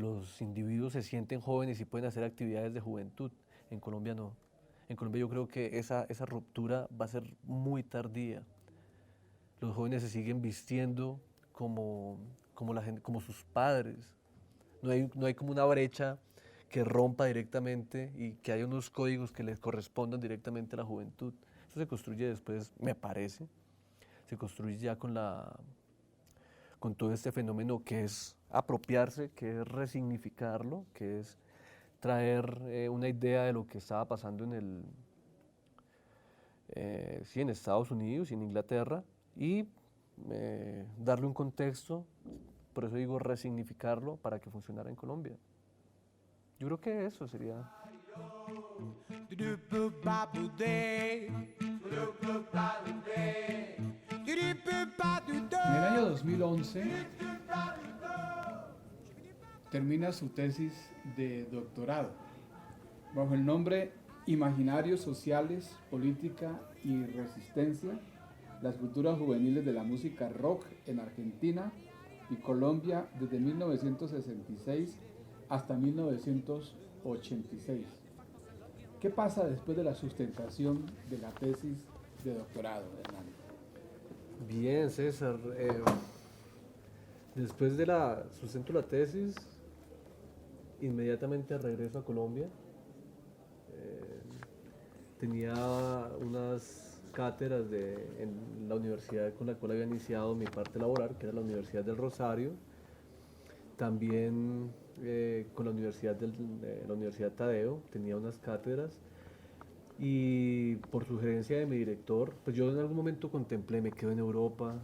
los individuos se sienten jóvenes y pueden hacer actividades de juventud. En Colombia no. En Colombia yo creo que esa ruptura va a ser muy tardía. Los jóvenes se siguen vistiendo como sus padres. No hay como una brecha que rompa directamente y que haya unos códigos que les correspondan directamente a la juventud. Eso se construye después, me parece, se construye ya con todo este fenómeno que es apropiarse, que es resignificarlo, que es traer una idea de lo que estaba pasando en Estados Unidos y en Inglaterra y darle un contexto, por eso digo resignificarlo para que funcionara en Colombia. Yo creo que eso sería. En el año 2011 termina su tesis de doctorado bajo el nombre Imaginarios sociales, política y resistencia, las culturas juveniles de la música rock en Argentina y Colombia desde 1966 hasta 1986. ¿Qué pasa después de la sustentación de la tesis de doctorado, Hernán? Bien, César. Después de sustento la tesis, inmediatamente regreso a Colombia. Tenía unas cátedras en la universidad con la cual había iniciado mi parte laboral, que era la Universidad del Rosario. También con la Universidad Tadeo tenía unas cátedras. Y por sugerencia de mi director, pues yo en algún momento contemplé, me quedo en Europa,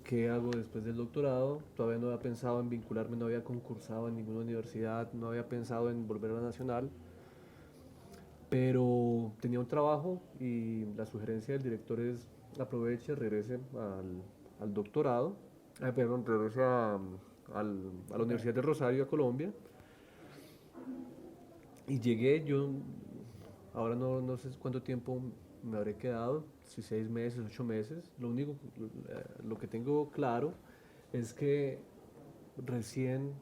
¿qué hago después del doctorado? Todavía no había pensado en vincularme, no había concursado en ninguna universidad, no había pensado en volver a la Nacional, pero tenía un trabajo y la sugerencia del director es aproveche, regrese al doctorado, regrese a la Universidad del Rosario, a Colombia, y llegué, ahora no sé cuánto tiempo me habré quedado, si 6 meses, 8 meses. Lo que tengo claro es que recién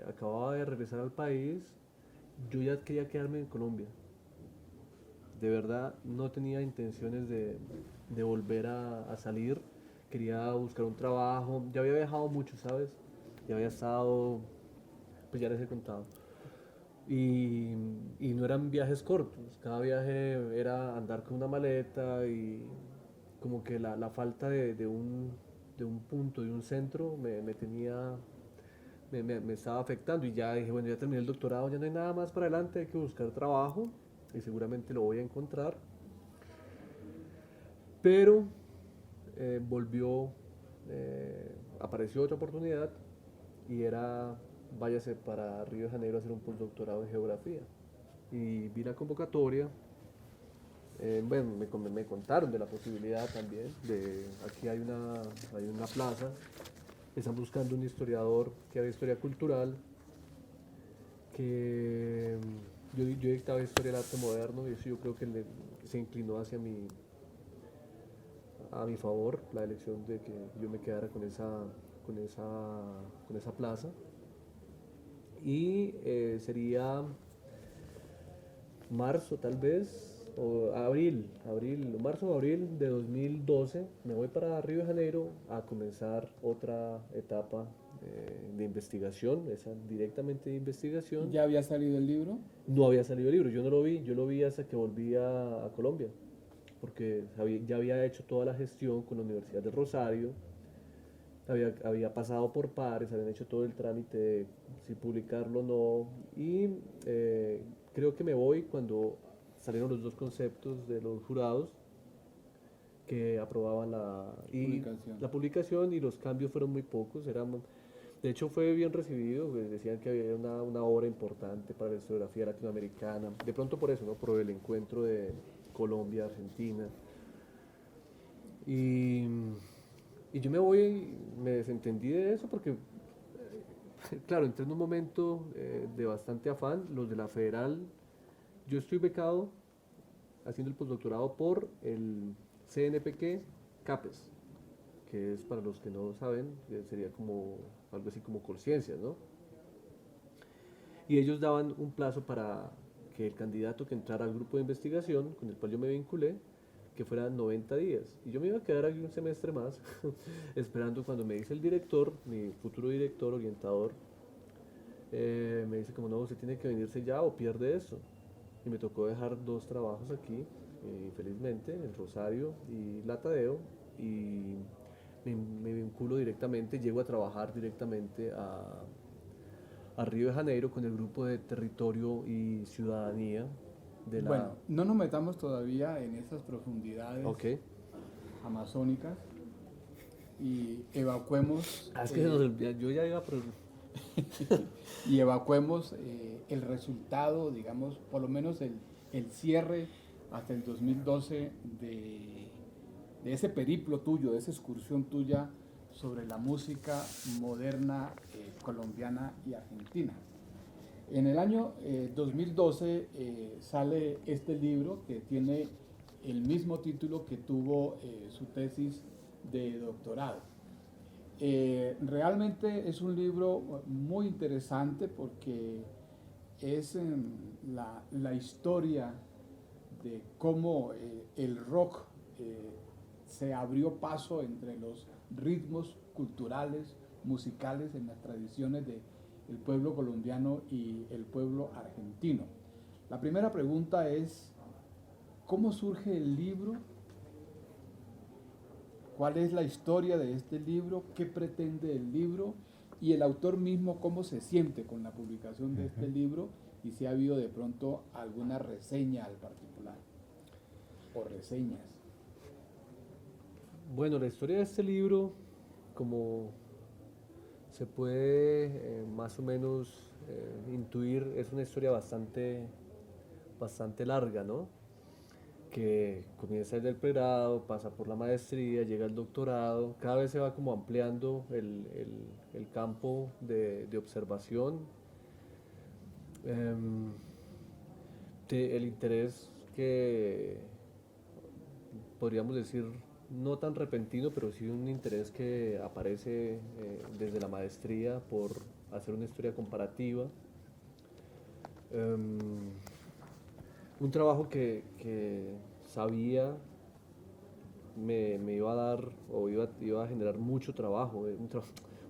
acababa de regresar al país, yo ya quería quedarme en Colombia. De verdad no tenía intenciones de volver a salir, quería buscar un trabajo, ya había viajado mucho, ¿sabes? Ya había estado, pues ya les he contado. Y no eran viajes cortos, cada viaje era andar con una maleta y como que la falta de un punto, de un centro, me tenía, me estaba afectando y ya dije, bueno, ya terminé el doctorado, ya no hay nada más para adelante, hay que buscar trabajo y seguramente lo voy a encontrar. Pero volvió, apareció otra oportunidad y era váyase para Río de Janeiro a hacer un postdoctorado en geografía. Y vi la convocatoria, bueno, me contaron de la posibilidad también, de aquí hay una plaza, están buscando un historiador que haga historia cultural, que yo dictaba historia del arte moderno y eso yo creo que se inclinó hacia a mi favor la elección de que yo me quedara con esa plaza. Y sería marzo tal vez, o marzo o abril de 2012, me voy para Río de Janeiro a comenzar otra etapa de investigación, esa directamente de investigación. ¿Ya había salido el libro? No había salido el libro, yo no lo vi, yo lo vi hasta que volví a Colombia, porque ya había hecho toda la gestión con la Universidad de Rosario, había pasado por pares, habían hecho todo el trámite de si publicarlo o no, y creo que me voy cuando salieron los dos conceptos de los jurados que aprobaban la publicación y los cambios fueron muy pocos, de hecho fue bien recibido, pues decían que había una obra importante para la historiografía latinoamericana, de pronto por eso, ¿no? Por el encuentro de Colombia, Argentina. Y yo me voy, me desentendí de eso porque, claro, entré en un momento de bastante afán. Los de la Federal, yo estoy becado haciendo el postdoctorado por el CNPq CAPES, que es, para los que no saben, sería como algo así como Colciencias, ¿no? Y ellos daban un plazo para que el candidato que entrara al grupo de investigación con el cual yo me vinculé, que fueran 90 días. Y yo me iba a quedar aquí un semestre más, esperando cuando me dice el director, mi futuro director, orientador, me dice como no, usted tiene que venirse ya o pierde eso. Y me tocó dejar dos trabajos aquí, felizmente, en Rosario y Latadeo, y me vinculo directamente, llego a trabajar directamente a Río de Janeiro con el grupo de territorio y ciudadanía. Bueno, no nos metamos todavía en esas profundidades amazónicas y evacuemos yo ya iba y evacuemos el resultado, digamos, por lo menos el cierre hasta el 2012 de ese periplo tuyo, de esa excursión tuya sobre la música moderna colombiana y argentina. En el año 2012 sale este libro que tiene el mismo título que tuvo su tesis de doctorado. Realmente es un libro muy interesante porque es la historia de cómo el rock se abrió paso entre los ritmos culturales, musicales en las tradiciones del pueblo colombiano y el pueblo argentino. La primera pregunta es, ¿cómo surge el libro? ¿Cuál es la historia de este libro? ¿Qué pretende el libro? Y el autor mismo, ¿cómo se siente con la publicación de este libro? Y si ha habido de pronto alguna reseña al particular o reseñas. Bueno, la historia de este libro, como se puede más o menos intuir, es una historia bastante larga, ¿no? Que comienza desde el pregrado, pasa por la maestría, llega al doctorado, cada vez se va como ampliando el campo de observación. El interés que podríamos decir no tan repentino, pero sí un interés que aparece desde la maestría por hacer una historia comparativa. Un trabajo que sabía me iba a dar o iba a generar mucho trabajo, un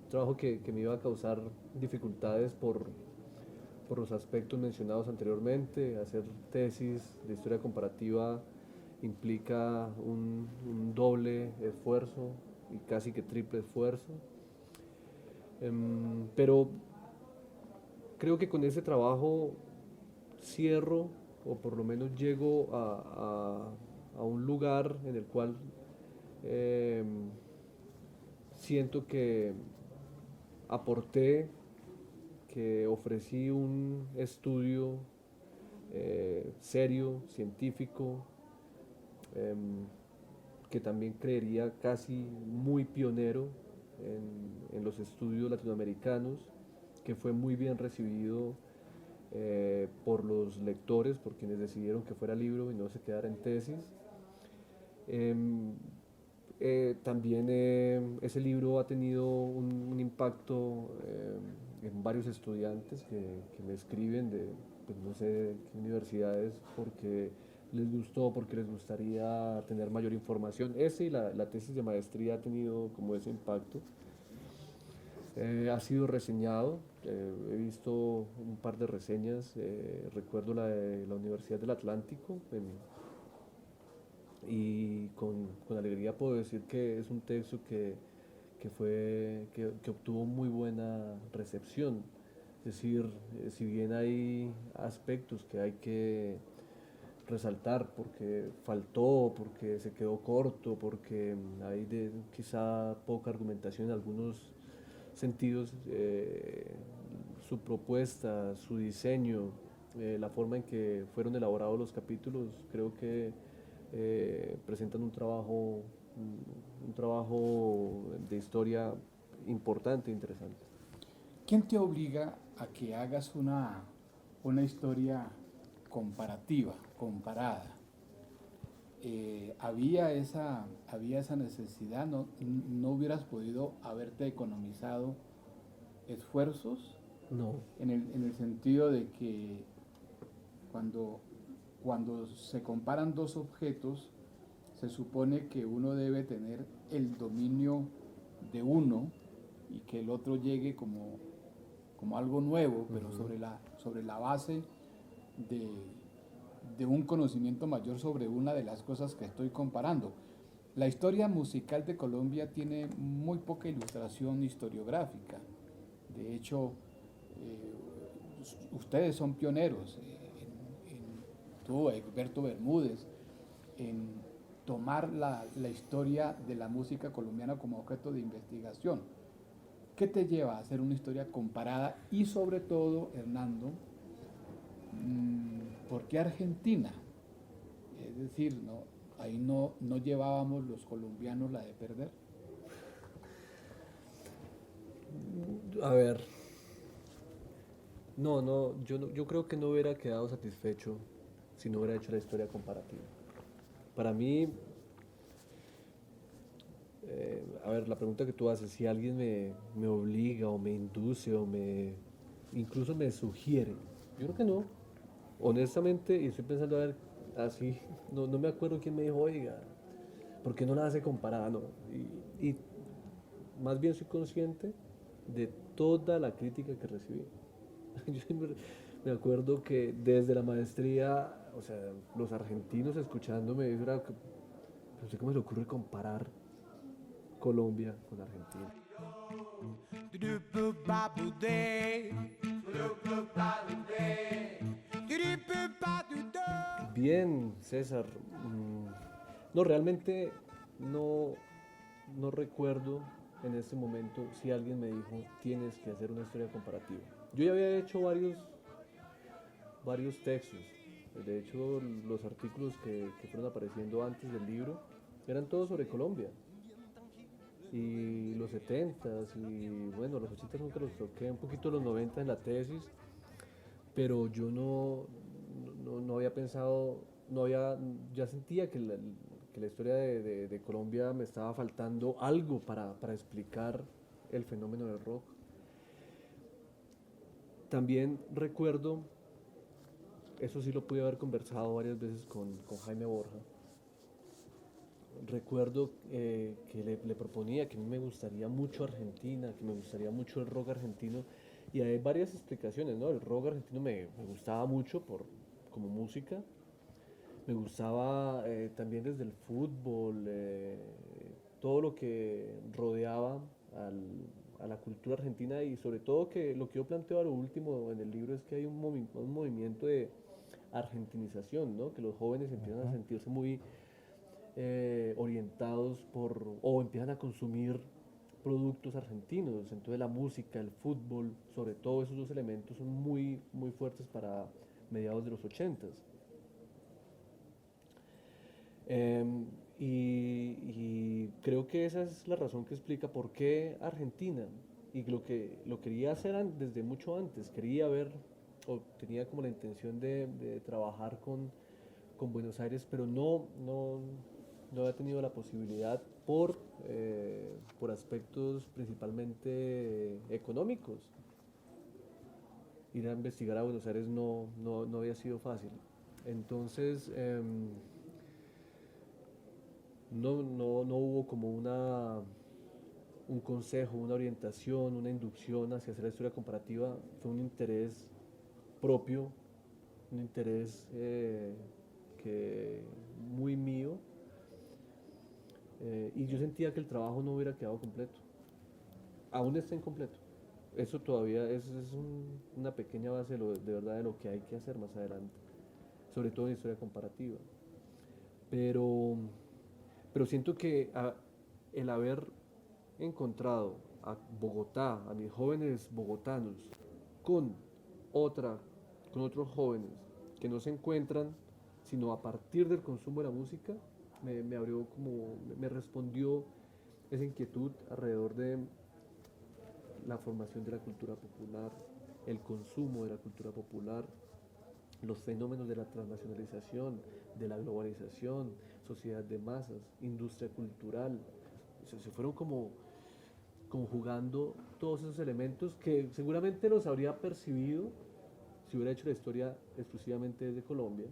trabajo que me iba a causar dificultades por los aspectos mencionados anteriormente. Hacer tesis de historia comparativa implica un doble esfuerzo y casi que triple esfuerzo. Pero creo que con ese trabajo cierro, o por lo menos llego a un lugar en el cual siento que aporté, que ofrecí un estudio serio, científico, que también creería casi muy pionero en los estudios latinoamericanos, que fue muy bien recibido por los lectores, por quienes decidieron que fuera libro y no se quedara en tesis. También ese libro ha tenido un impacto en varios estudiantes que me escriben de pues no sé qué universidades, porque les gustó, porque les gustaría tener mayor información. Ese y la tesis de maestría ha tenido como ese impacto. Ha sido reseñado, he visto un par de reseñas, recuerdo la de la Universidad del Atlántico, y con alegría puedo decir que es un texto que obtuvo muy buena recepción. Es decir, si bien hay aspectos que hay que resaltar porque faltó, porque se quedó corto, porque hay quizá poca argumentación en algunos sentidos, su propuesta, su diseño, la forma en que fueron elaborados los capítulos, creo que presentan un trabajo de historia importante e interesante. ¿Quién te obliga a que hagas una historia comparativa, comparada? Había esa necesidad, no hubieras podido haberte economizado esfuerzos. No. En el sentido de que cuando se comparan dos objetos, se supone que uno debe tener el dominio de uno y que el otro llegue como algo nuevo, pero sobre la base de un conocimiento mayor sobre una de las cosas que estoy comparando. La historia musical de Colombia tiene muy poca ilustración historiográfica. De hecho, ustedes son pioneros, tú, Egberto Bermúdez, en tomar la historia de la música colombiana como objeto de investigación. ¿Qué te lleva a hacer una historia comparada? Y sobre todo, Hernando, ¿por qué Argentina? Es decir, ahí no llevábamos los colombianos la de perder. A ver, yo creo que no hubiera quedado satisfecho si no hubiera hecho la historia comparativa. Para mí, a ver, la pregunta que tú haces, si alguien me obliga o me induce o incluso me sugiere, yo creo que no. Honestamente, y estoy pensando, a ver, así, no me acuerdo quién me dijo, oiga, ¿por qué no la hace comparada? No. Y más bien soy consciente de toda la crítica que recibí. Yo me acuerdo que desde la maestría, o sea, los argentinos escuchándome, era, no sé cómo se le ocurre comparar Colombia con Argentina. Bien, César. No, realmente no recuerdo en este momento si alguien me dijo tienes que hacer una historia comparativa. Yo ya había hecho varios textos. De hecho, los artículos que fueron apareciendo antes del libro eran todos sobre Colombia. Y los 70s y bueno, los 80s nunca los toqué, un poquito los 90 en la tesis, pero yo no había pensado, ya sentía que que la historia de Colombia me estaba faltando algo para explicar el fenómeno del rock. También recuerdo, eso sí lo pude haber conversado varias veces con Jaime Borja, recuerdo que le proponía que a mí me gustaría mucho Argentina, que me gustaría mucho el rock argentino, y hay varias explicaciones, ¿no? El rock argentino me gustaba mucho como música, me gustaba también desde el fútbol, todo lo que rodeaba a la cultura argentina, y sobre todo que lo que yo planteo a lo último en el libro es que hay un movimiento de argentinización, ¿no? Que los jóvenes empiezan a sentirse muy orientados o empiezan a consumir productos argentinos. Entonces la música, el fútbol, sobre todo esos dos elementos son muy, muy fuertes para mediados de los 80s. Y creo que esa es la razón que explica por qué Argentina, y lo quería hacer desde mucho antes. Quería ver, o tenía como la intención de trabajar con Buenos Aires, pero no había tenido la posibilidad por aspectos principalmente económicos. Ir a investigar a Buenos Aires no había sido fácil. Entonces no hubo como un consejo, una orientación, una inducción hacia hacer la historia comparativa. Fue un interés propio, un interés muy mío, y yo sentía que el trabajo no hubiera quedado completo. Aún está incompleto. Eso todavía es una pequeña base de verdad de lo que hay que hacer más adelante, sobre todo en historia comparativa. Pero siento que el haber encontrado a Bogotá, a mis jóvenes bogotanos, con otros jóvenes que no se encuentran sino a partir del consumo de la música, me abrió me respondió esa inquietud alrededor de la formación de la cultura popular, el consumo de la cultura popular, los fenómenos de la transnacionalización, de la globalización, sociedad de masas, industria cultural. Se fueron como jugando todos esos elementos que seguramente los habría percibido si hubiera hecho la historia exclusivamente desde Colombia,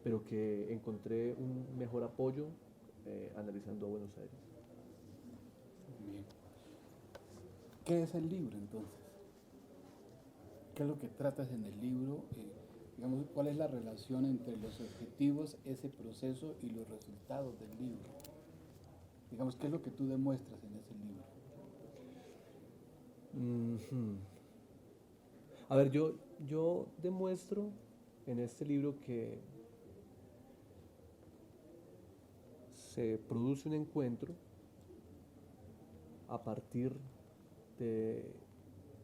pero que encontré un mejor apoyo analizando a Buenos Aires. Bien. ¿Qué es el libro entonces? ¿Qué es lo que tratas en el libro? Digamos, ¿cuál es la relación entre los objetivos, ese proceso y los resultados del libro? Digamos, ¿qué es lo que tú demuestras en ese libro? A ver, yo demuestro en este libro que se produce un encuentro a partir de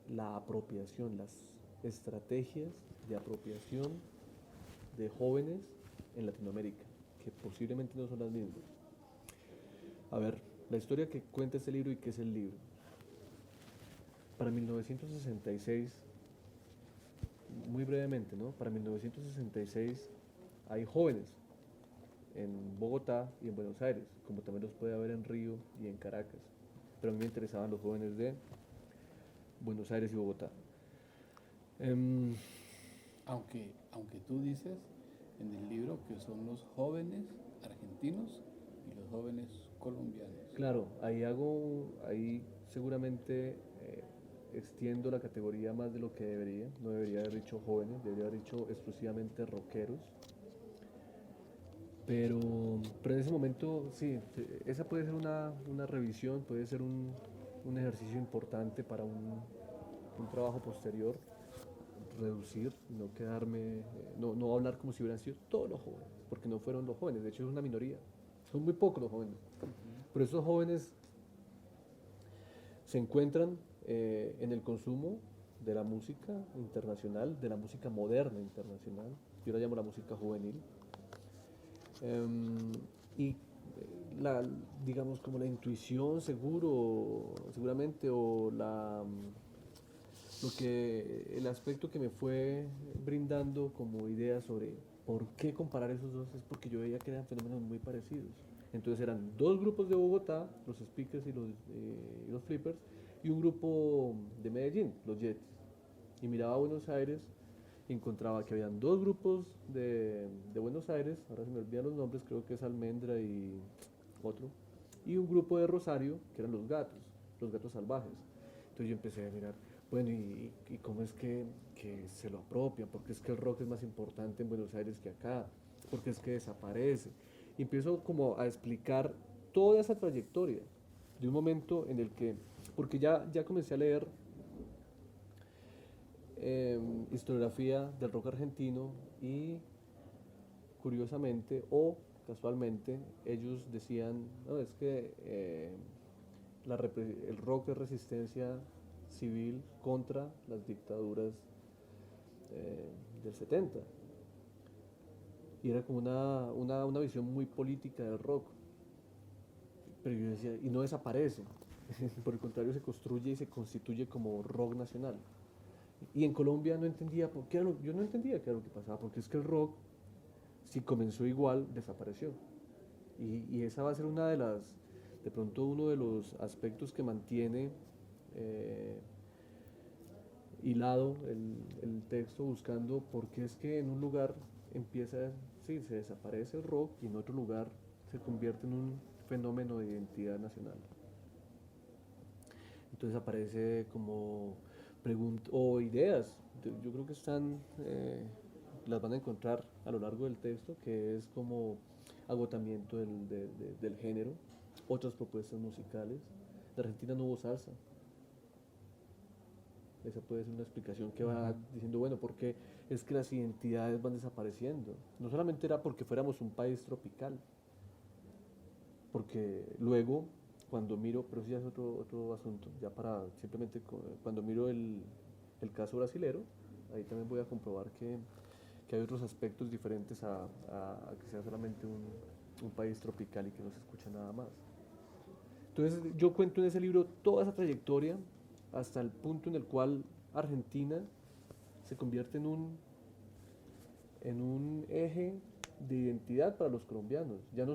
la apropiación, las estrategias de apropiación de jóvenes en Latinoamérica, que posiblemente no son las mismas. A ver, la historia que cuenta este libro y qué es el libro. Para 1966, muy brevemente, ¿no? Para 1966 hay jóvenes en Bogotá y en Buenos Aires, como también los puede haber en Río y en Caracas. Pero a mí me interesaban los jóvenes de Buenos Aires y Bogotá. Aunque tú dices en el libro que son los jóvenes argentinos y los jóvenes colombianos. Claro, ahí seguramente extiendo la categoría más de lo que debería. No debería haber dicho jóvenes, debería haber dicho exclusivamente rockeros. Pero en ese momento, sí, esa puede ser una revisión, puede ser un ejercicio importante para un trabajo posterior, reducir, no quedarme, no hablar como si hubieran sido todos los jóvenes, porque no fueron los jóvenes, de hecho es una minoría, son muy pocos los jóvenes, pero esos jóvenes se encuentran en el consumo de la música internacional, de la música moderna internacional, yo la llamo la música juvenil, y digamos como la intuición seguramente, o el aspecto que me fue brindando como idea sobre ¿Por qué comparar esos dos? Es porque yo veía que eran fenómenos muy parecidos. Entonces eran dos grupos de Bogotá, los speakers y los flippers, y un grupo de Medellín, los Yetis. Y miraba a Buenos Aires y encontraba que habían dos grupos de Buenos Aires, ahora se me olvidan los nombres, creo que es Almendra y otro, y un grupo de Rosario, que eran los gatos salvajes. Entonces yo empecé a mirar, bueno, ¿y cómo es que se lo apropian? ¿Por qué es que el rock es más importante en Buenos Aires que acá? ¿Por qué es que desaparece? Y empiezo como a explicar toda esa trayectoria de un momento en el que, porque ya comencé a leer historiografía del rock argentino y curiosamente o casualmente ellos decían, no, es que el rock es resistencia civil contra las dictaduras del 70. Y era como una visión muy política del rock. Pero yo decía, y no desaparece, por el contrario se construye y se constituye como rock nacional. Y en Colombia no entendía, yo no entendía qué era lo que pasaba, porque es que el rock, si comenzó igual, desapareció. Y esa va a ser de pronto uno de los aspectos que mantiene hilado el texto, buscando por qué es que en un lugar se desaparece el rock y en otro lugar se convierte en un fenómeno de identidad nacional. Entonces aparece como o ideas, yo creo que las van a encontrar a lo largo del texto, que es como agotamiento del género, otras propuestas musicales. En Argentina no hubo salsa. Esa puede ser una explicación que va diciendo, bueno, ¿por qué es que las identidades van desapareciendo? No solamente era porque fuéramos un país tropical, porque luego, cuando miro, pero sí es otro asunto, ya para simplemente cuando miro el caso brasilero, ahí también voy a comprobar que hay otros aspectos diferentes a que sea solamente un país tropical y que no se escucha nada más. Entonces yo cuento en ese libro toda esa trayectoria hasta el punto en el cual Argentina se convierte en un eje de identidad para los colombianos. Ya no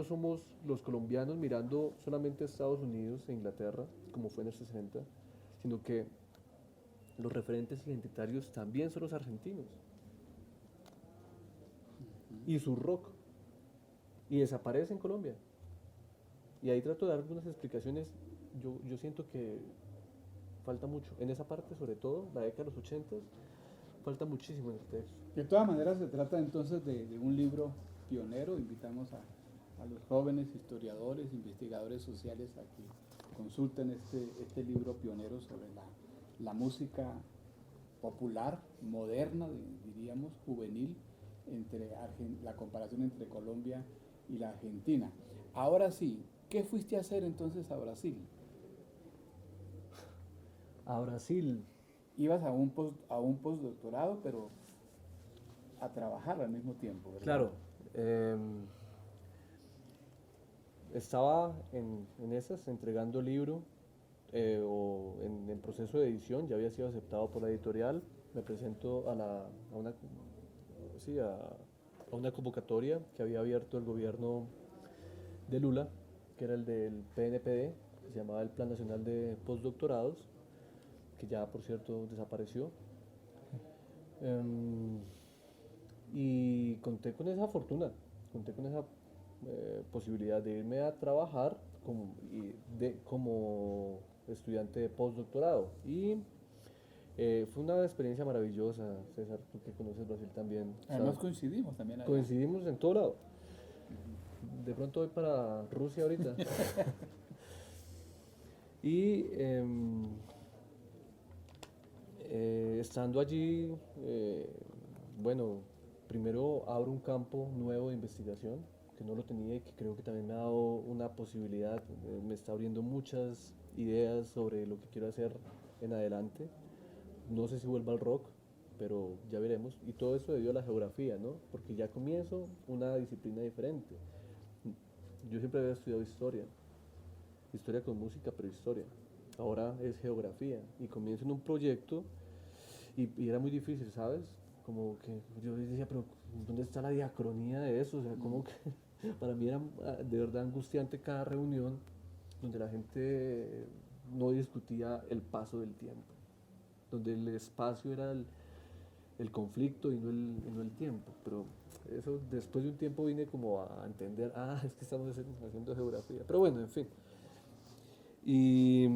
somos los colombianos mirando solamente a Estados Unidos e Inglaterra, como fue en el 60, sino que los referentes identitarios también son los argentinos. Y su rock. Y desaparece en Colombia. Y ahí trato de dar algunas explicaciones. Yo siento que falta mucho. En esa parte, sobre todo, la década de los 80, falta muchísimo en el texto. De todas maneras, se trata entonces de un libro pionero. Invitamos a los jóvenes historiadores, investigadores sociales a que consulten este libro pionero sobre la música popular, moderna, diríamos, juvenil, entre la comparación entre Colombia y la Argentina. Ahora sí, ¿qué fuiste a hacer entonces a Brasil? A Brasil. Ibas a un postdoctorado, pero a trabajar al mismo tiempo, ¿verdad? Claro. Estaba en esas, entregando el libro, o en el proceso de edición, ya había sido aceptado por la editorial. Me presento a una convocatoria que había abierto el gobierno de Lula, que era el del PNPD, que se llamaba el Plan Nacional de Postdoctorados, que ya por cierto desapareció. Y conté con esa fortuna, conté con esa posibilidad de irme a trabajar como estudiante de postdoctorado. Y fue una experiencia maravillosa, César, tú que conoces Brasil también. Además coincidimos también allá. Coincidimos en todo lado. De pronto voy para Rusia ahorita. Y estando allí, bueno, primero abro un campo nuevo de investigación que no lo tenía y que creo que también me ha dado una posibilidad, me está abriendo muchas ideas sobre lo que quiero hacer en adelante. No sé si vuelva al rock, pero ya veremos. Y todo eso debido a la geografía, ¿no? Porque ya comienzo una disciplina diferente. Yo siempre había estudiado historia con música, pero historia. Ahora es geografía y comienzo en un proyecto y era muy difícil, ¿sabes? como que yo decía, pero ¿dónde está la diacronía de eso? O sea, como que para mí era de verdad angustiante cada reunión donde la gente no discutía el paso del tiempo, donde el espacio era el conflicto y no el tiempo. Pero eso después de un tiempo vine como a entender, es que estamos haciendo geografía. Pero bueno, en fin. Y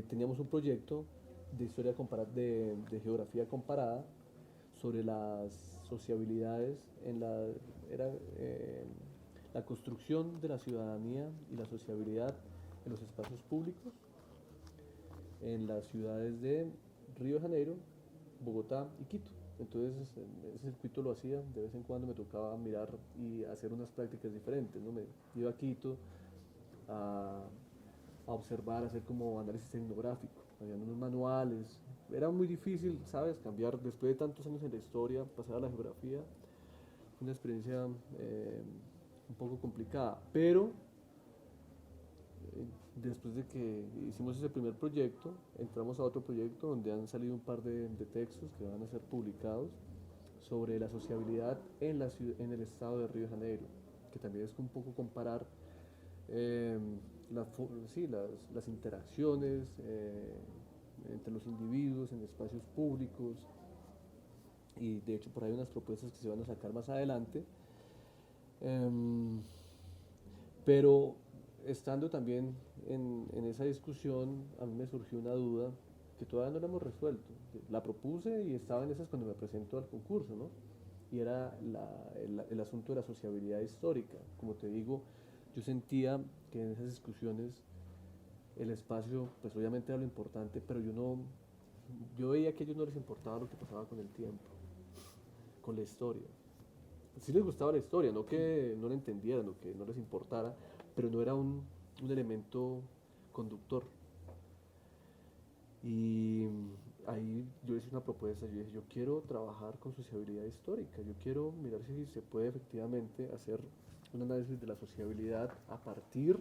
teníamos un proyecto de historia de geografía comparada sobre las sociabilidades en la construcción de la ciudadanía y la sociabilidad en los espacios públicos en las ciudades de Río de Janeiro, Bogotá y Quito. Entonces ese circuito lo hacía, de vez en cuando me tocaba mirar y hacer unas prácticas diferentes, ¿no? Me iba a Quito a observar, a hacer como análisis etnográfico, había unos manuales, era muy difícil, ¿sabes? Cambiar después de tantos años en la historia, pasar a la geografía, fue una experiencia un poco complicada, pero después de que hicimos ese primer proyecto, entramos a otro proyecto donde han salido un par de textos que van a ser publicados sobre la sociabilidad en el estado de Río de Janeiro, que también es un poco comparar las interacciones entre los individuos en espacios públicos, y de hecho por ahí hay unas propuestas que se van a sacar más adelante. Pero estando también en esa discusión, a mí me surgió una duda que todavía no la hemos resuelto. La propuse y estaba en esas cuando me presento al concurso, ¿no? Y era el asunto de la sociabilidad histórica. Como te digo, yo sentía que en esas discusiones el espacio, pues obviamente era lo importante, pero yo veía que a ellos no les importaba lo que pasaba con el tiempo, con la historia. Sí les gustaba la historia, no que no la entendieran o que no les importara, pero no era un elemento conductor. Y ahí yo hice una propuesta, yo dije, yo quiero trabajar con sociabilidad histórica, yo quiero mirar si se puede efectivamente hacer un análisis de la sociabilidad a partir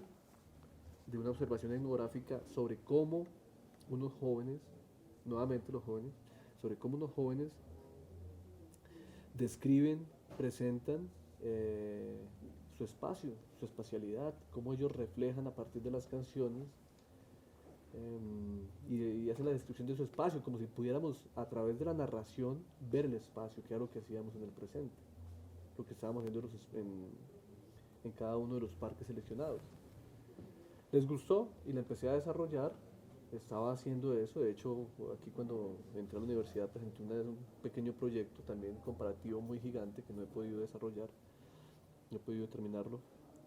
de una observación etnográfica sobre cómo unos jóvenes, nuevamente los jóvenes, sobre cómo unos jóvenes describen, presentan su espacio, su espacialidad, cómo ellos reflejan a partir de las canciones y hacen la descripción de su espacio, como si pudiéramos a través de la narración ver el espacio, que era lo que hacíamos en el presente, lo que estábamos haciendo en cada uno de los parques seleccionados. Les gustó y la empecé a desarrollar. Estaba haciendo eso, de hecho aquí cuando entré a la universidad presenté un pequeño proyecto también comparativo muy gigante que no he podido desarrollar, no he podido terminarlo,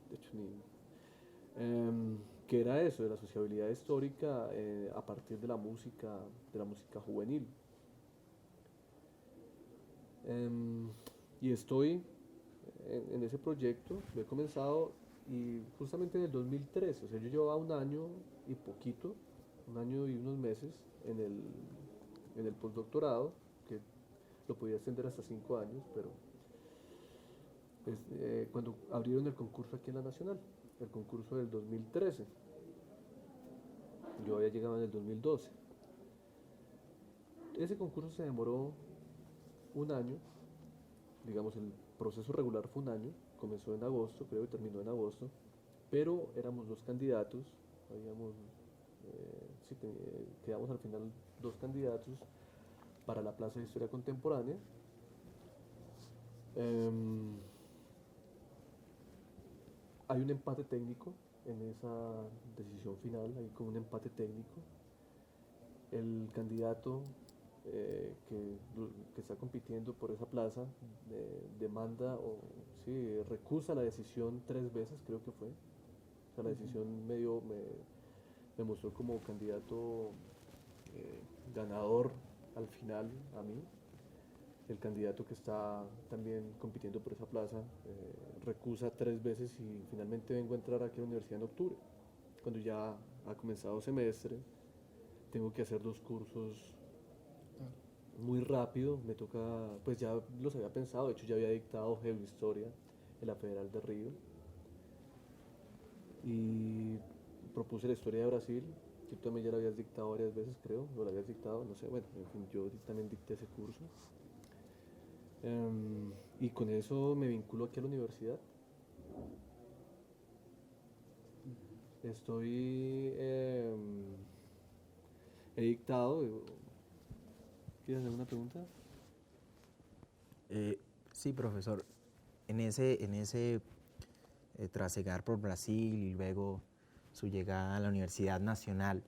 de hecho que era eso, de la sociabilidad histórica a partir de la música juvenil. Y estoy en ese proyecto, lo he comenzado y justamente en el 2013, o sea, yo llevaba un año y poquito, un año y unos meses en el postdoctorado, que lo podía extender hasta 5 años, pero cuando abrieron el concurso aquí en la Nacional, el concurso del 2013, yo había llegado en el 2012. Ese concurso se demoró un año, digamos el proceso regular fue un año, comenzó en agosto, creo que terminó en agosto, pero éramos 2 candidatos, quedamos al final 2 candidatos para la Plaza de Historia Contemporánea. Hay un empate técnico en esa decisión final, hay como un empate técnico. El candidato que está compitiendo por esa plaza demanda recusa la decisión 3 veces, creo que fue. O sea, la decisión me mostró como candidato ganador al final a mí. El candidato que está también compitiendo por esa plaza recusa 3 veces y finalmente vengo a entrar aquí a la universidad en octubre. Cuando ya ha comenzado semestre, tengo que hacer 2 cursos muy rápido, me toca, pues ya los había pensado, de hecho ya había dictado Geohistoria en la Federal de Río y propuse la historia de Brasil Tú también ya la habías dictado varias veces, creo, o la habías dictado, no sé, bueno, en fin, yo también dicté ese curso. Y con eso me vinculo aquí a la universidad. He dictado. ¿Quieres hacer una pregunta? Sí, profesor. En ese trasegar por Brasil y luego su llegada a la Universidad Nacional,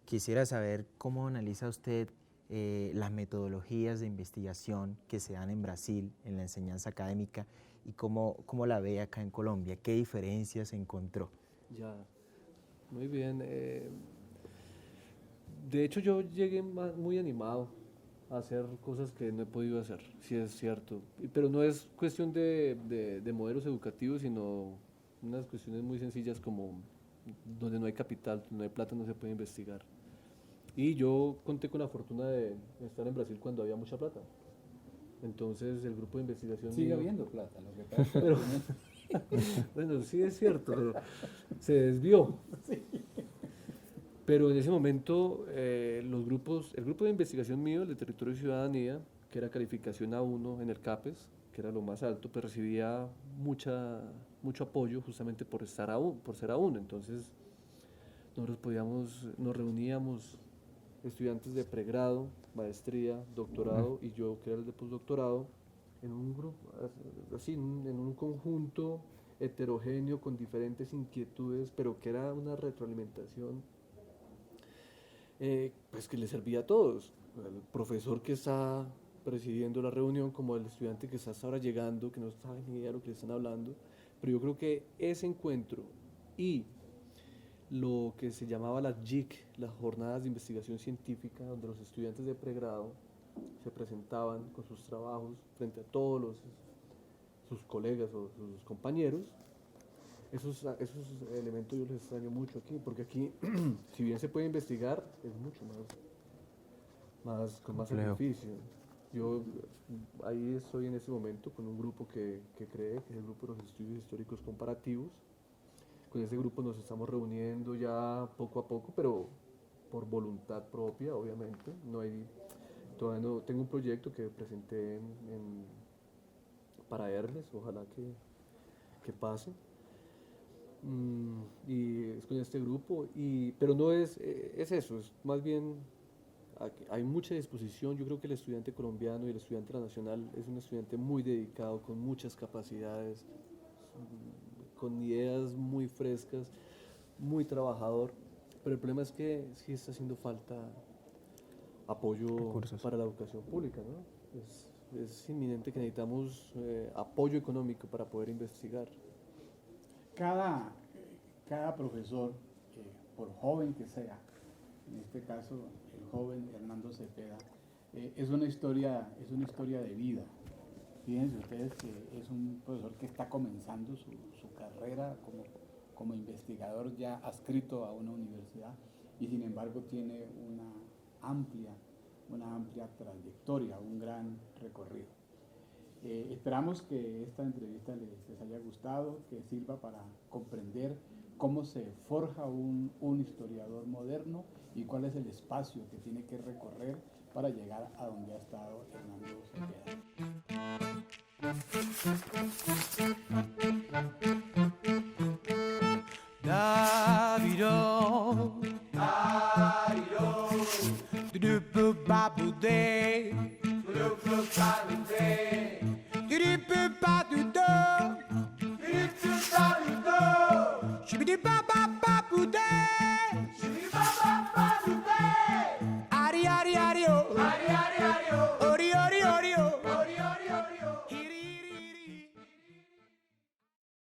quisiera saber cómo analiza usted las metodologías de investigación que se dan en Brasil, en la enseñanza académica, y cómo la ve acá en Colombia. ¿Qué diferencias encontró? Ya, muy bien. De hecho, yo llegué muy animado a hacer cosas que no he podido hacer, sí es cierto. Pero no es cuestión de modelos educativos, sino unas cuestiones muy sencillas como donde no hay capital, donde no hay plata, no se puede investigar. Y yo conté con la fortuna de estar en Brasil cuando había mucha plata. Entonces el grupo de investigación Sigue mío- habiendo plata, lo que pasa es que Pero- Bueno, sí es cierto, pero se desvió. Pero en ese momento el grupo de investigación mío, el de Territorio y Ciudadanía, que era calificación A1 en el CAPES, que era lo más alto, pues recibía mucho apoyo justamente por ser A1. Entonces nosotros nos reuníamos estudiantes de pregrado, maestría, doctorado y yo que era el de postdoctorado, en un grupo, así, en un conjunto heterogéneo con diferentes inquietudes, pero que era una retroalimentación pues que le servía a todos, al profesor que está presidiendo la reunión como el estudiante que está hasta ahora llegando, que no sabe ni idea de lo que le están hablando, pero yo creo que ese encuentro y lo que se llamaba las JIC, las jornadas de investigación científica, donde los estudiantes de pregrado se presentaban con sus trabajos frente a todos sus colegas o sus compañeros. Esos elementos yo los extraño mucho aquí, porque aquí, si bien se puede investigar, es mucho con más Complejo. sacrificio. Yo ahí estoy en este momento con un grupo que cree, que es el grupo de los estudios históricos comparativos. Con ese grupo nos estamos reuniendo ya poco a poco, pero por voluntad propia, obviamente. Todavía no tengo un proyecto que presenté para Hermes, ojalá que pase. Y es con este grupo, pero no es eso, es más bien hay mucha disposición. Yo creo que el estudiante colombiano y el estudiante de la Nacional es un estudiante muy dedicado, con muchas capacidades, con ideas muy frescas, muy trabajador, pero el problema es que sí está haciendo falta apoyo Recursos. para la educación pública, ¿no? Es inminente que necesitamos apoyo económico para poder investigar. Cada profesor, por joven que sea, en este caso el joven Hernando Cepeda, es una historia de vida. Fíjense ustedes que es un profesor que está comenzando su carrera como investigador ya adscrito a una universidad y sin embargo tiene una amplia trayectoria, un gran recorrido. Esperamos que esta entrevista les haya gustado, que sirva para comprender cómo se forja un historiador moderno y cuál es el espacio que tiene que recorrer para llegar a donde ha estado Hernando Cepeda.